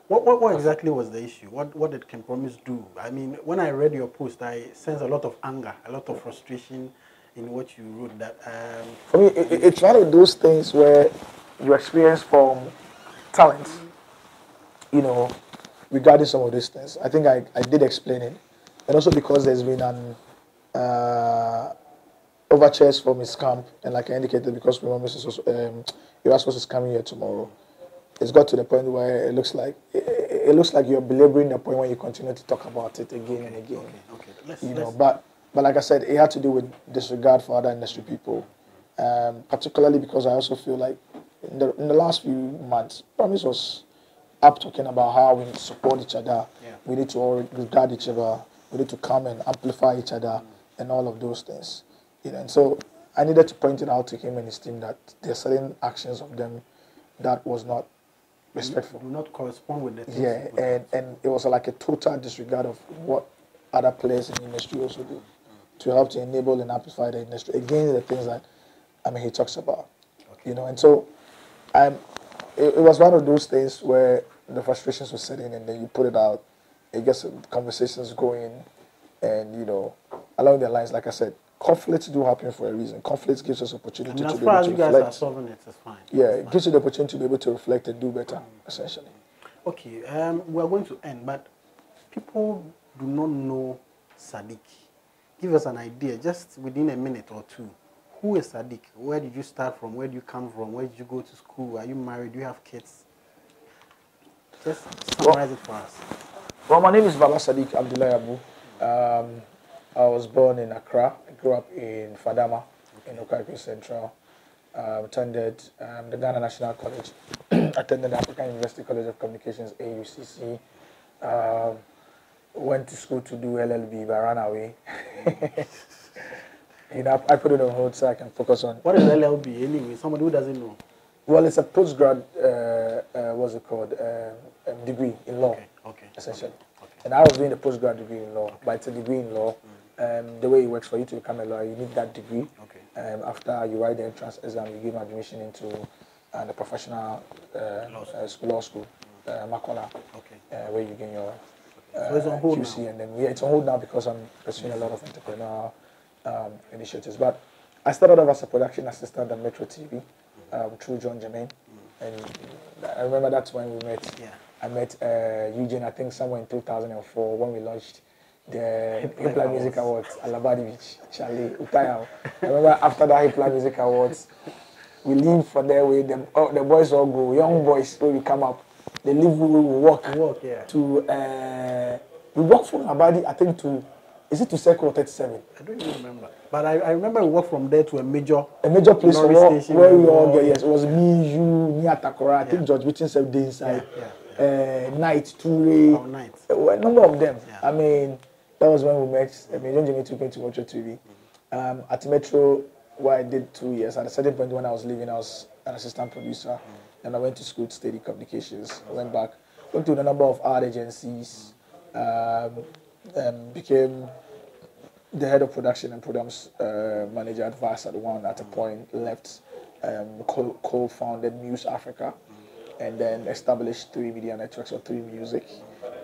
What exactly was the issue? What did Ken Promise do? I mean, when I read your post, I sensed a lot of anger, a lot of frustration in what you wrote. That for me, it's one of those things where you experience from talent, you know, regarding some of these things. I think I did explain it, and also because there's been an overtures from his camp, and like I indicated, because Erasmus is coming here tomorrow. It's got to the point where it looks like you're belaboring the point when you continue to talk about it again and again. Okay. But like I said, it had to do with disregard for other industry people, particularly because I also feel like in the last few months, Promise was up talking about how we need to support each other, we need to all regard each other, we need to come and amplify each other, and all of those things. You know, and so I needed to point it out to him and his team that there are certain actions of them that was not respectful. Do not correspond with the things. Yeah, and it was like a total disregard of what other players in the industry also do to help to enable and amplify the industry against the things that he talks about. Okay. You know, and so it was one of those things where the frustrations were setting and then you put it out, it gets conversations going, and you know, along the lines, like I said, conflicts do happen for a reason. Conflicts gives us opportunity to be able to reflect. As far as you guys are solving it, it's fine. Yeah, it gives you the opportunity to be able to reflect and do better, essentially. Okay, we are going to end, but people do not know Sadiq. Give us an idea, just within a minute or two. Who is Sadiq? Where did you start from? Where do you come from? Where did you go to school? Are you married? Do you have kids? Just summarize it for us. Well, my name is Abdulai Abdulai. I was born in Accra. I grew up in Fadama, in Okaiku Central. Attended the Ghana National College. Attended the African University College of Communications, AUCC. Went to school to do LLB, but ran away. You know, I put it on hold so I can focus on. What is LLB anyway? Somebody who doesn't know. Well, it's a postgrad, what's it called? Degree in law, essentially. Okay. And I was doing a postgrad degree in law, but it's a degree in law. The way it works for you to become a lawyer, you need that degree. After you write the entrance exam, you give admission into the professional law school, Makola, where you get your so it's on hold QC, now. and then it's on hold now because I'm pursuing a lot of entrepreneurial initiatives. But I started off as a production assistant at Metro TV through John Jermaine, and I remember that's when we met. Yeah. I met Eugene, I think somewhere in 2004 when we launched the Hip Life Music Awards, Alabadi Beach, Charlie, Utayao. I remember after that Hip Life Music Awards, we leave for there with them. Oh, the boys all go, young boys when we come up. They leave, we walk to, we walk from Alabadi, I think to, is it to Circle 37? I don't even remember. But I remember we walked from there to a major place where we all get, yes, it was me, you, near Takora, I think George Whitton said day inside. Night, Ture, a number of them. Yeah. I mean, that was when we met. I mean, John Jimmy took me to Metro TV. At Metro, where I did 2 years. At a certain point when I was leaving, I was an assistant producer, and I went to school to study communications. I went back, went to a number of art agencies, became the head of production and programs manager at Vice at a point, left, co-founded Muse Africa, and then established 3 media networks or 3 Music,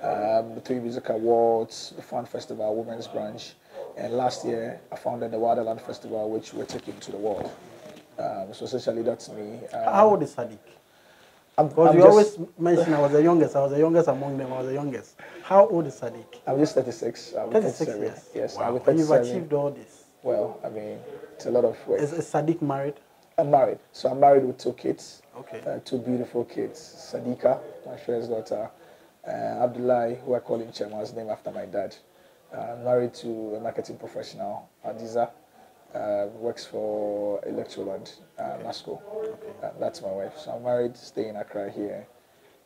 the 3 Music Awards, the Fan Festival, Women's Branch, and last year I founded the WILDALAND Festival, which we're taking to the world. So essentially that's me. How old is Sadiq? Because you always mention I was the youngest among them, I was the youngest. How old is Sadiq? I'm just 36. 36 years? Yes, wow. I'm 37. And you've achieved all this? Well, I mean, it's a lot of work. Is Sadiq married? I'm married. So I'm married with 2 kids. Okay. 2 beautiful kids. Sadiqa, my first daughter. Abdulai, who I call him Chema, is named after my dad. Married to a marketing professional, Adiza. Works for Electroland, Masco. Okay. That's my wife. So I'm married, staying in Accra here,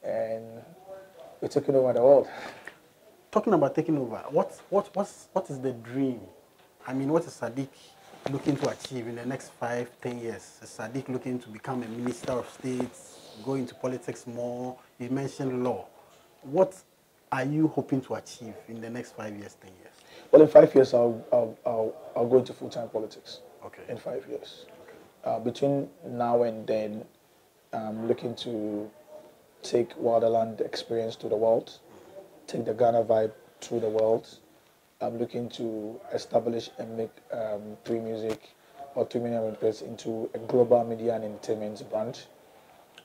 and we're taking over the world. Talking about taking over, what is the dream? I mean, what is Sadiq looking to achieve in the next 5-10 years? Is Sadiq looking to become a minister of state, go into politics more? You mentioned law. What are you hoping to achieve in the next 5 years, 10 years? Well, in 5 years, I'll go into full-time politics. Okay. In 5 years. Okay. Between now and then, I'm looking to take WILDALAND experience to the world, take the Ghana vibe through the world. I'm looking to establish and make 3 Music or 3 Million Records into a global media and entertainment branch.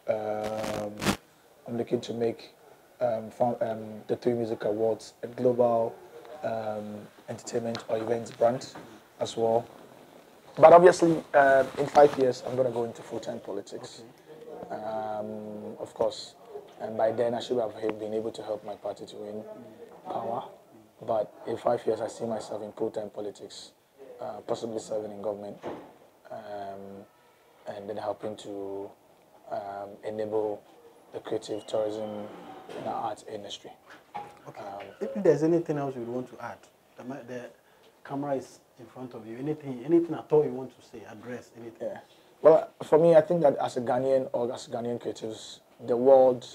I'm looking to make the 3 Music Awards a global entertainment or events brand as well. But obviously, in 5 years, I'm going to go into full-time politics. Okay. Of course, and by then I should have been able to help my party to win power. But in 5 years, I see myself in full-time politics, possibly serving in government, and then helping to enable the creative tourism in the arts industry. Okay. If there's anything else you would want to add, the camera is in front of you. Anything at all you want to say, address, anything? Yeah. Well, for me, I think that as a Ghanaian or as Ghanaian creatives, the world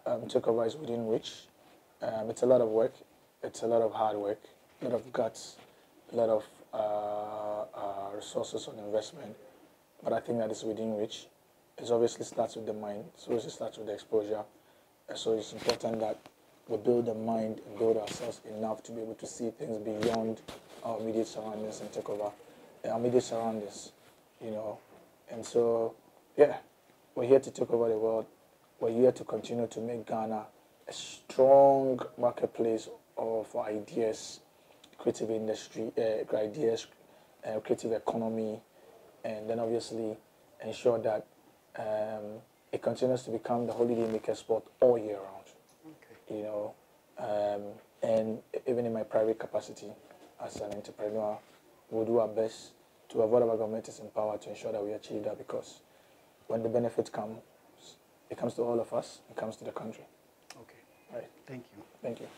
takeover is within reach. It's a lot of work. It's a lot of hard work, a lot of guts, a lot of resources on investment. But I think that it's within reach. It obviously starts with the mind. It obviously starts with the exposure. So it's important that we build the mind and build ourselves enough to be able to see things beyond our immediate surroundings and take over our immediate surroundings, you know. And so, yeah, we're here to take over the world. We're here to continue to make Ghana a strong marketplace of ideas, creative industry, ideas, creative economy, and then obviously ensure that it continues to become the holiday maker spot all year round. Okay. You know, and even in my private capacity as an entrepreneur, we'll do our best to avoid our government is in power to ensure that we achieve that, because when the benefits come, it comes to all of us, it comes to the country. Okay. Right. Thank you. Thank you.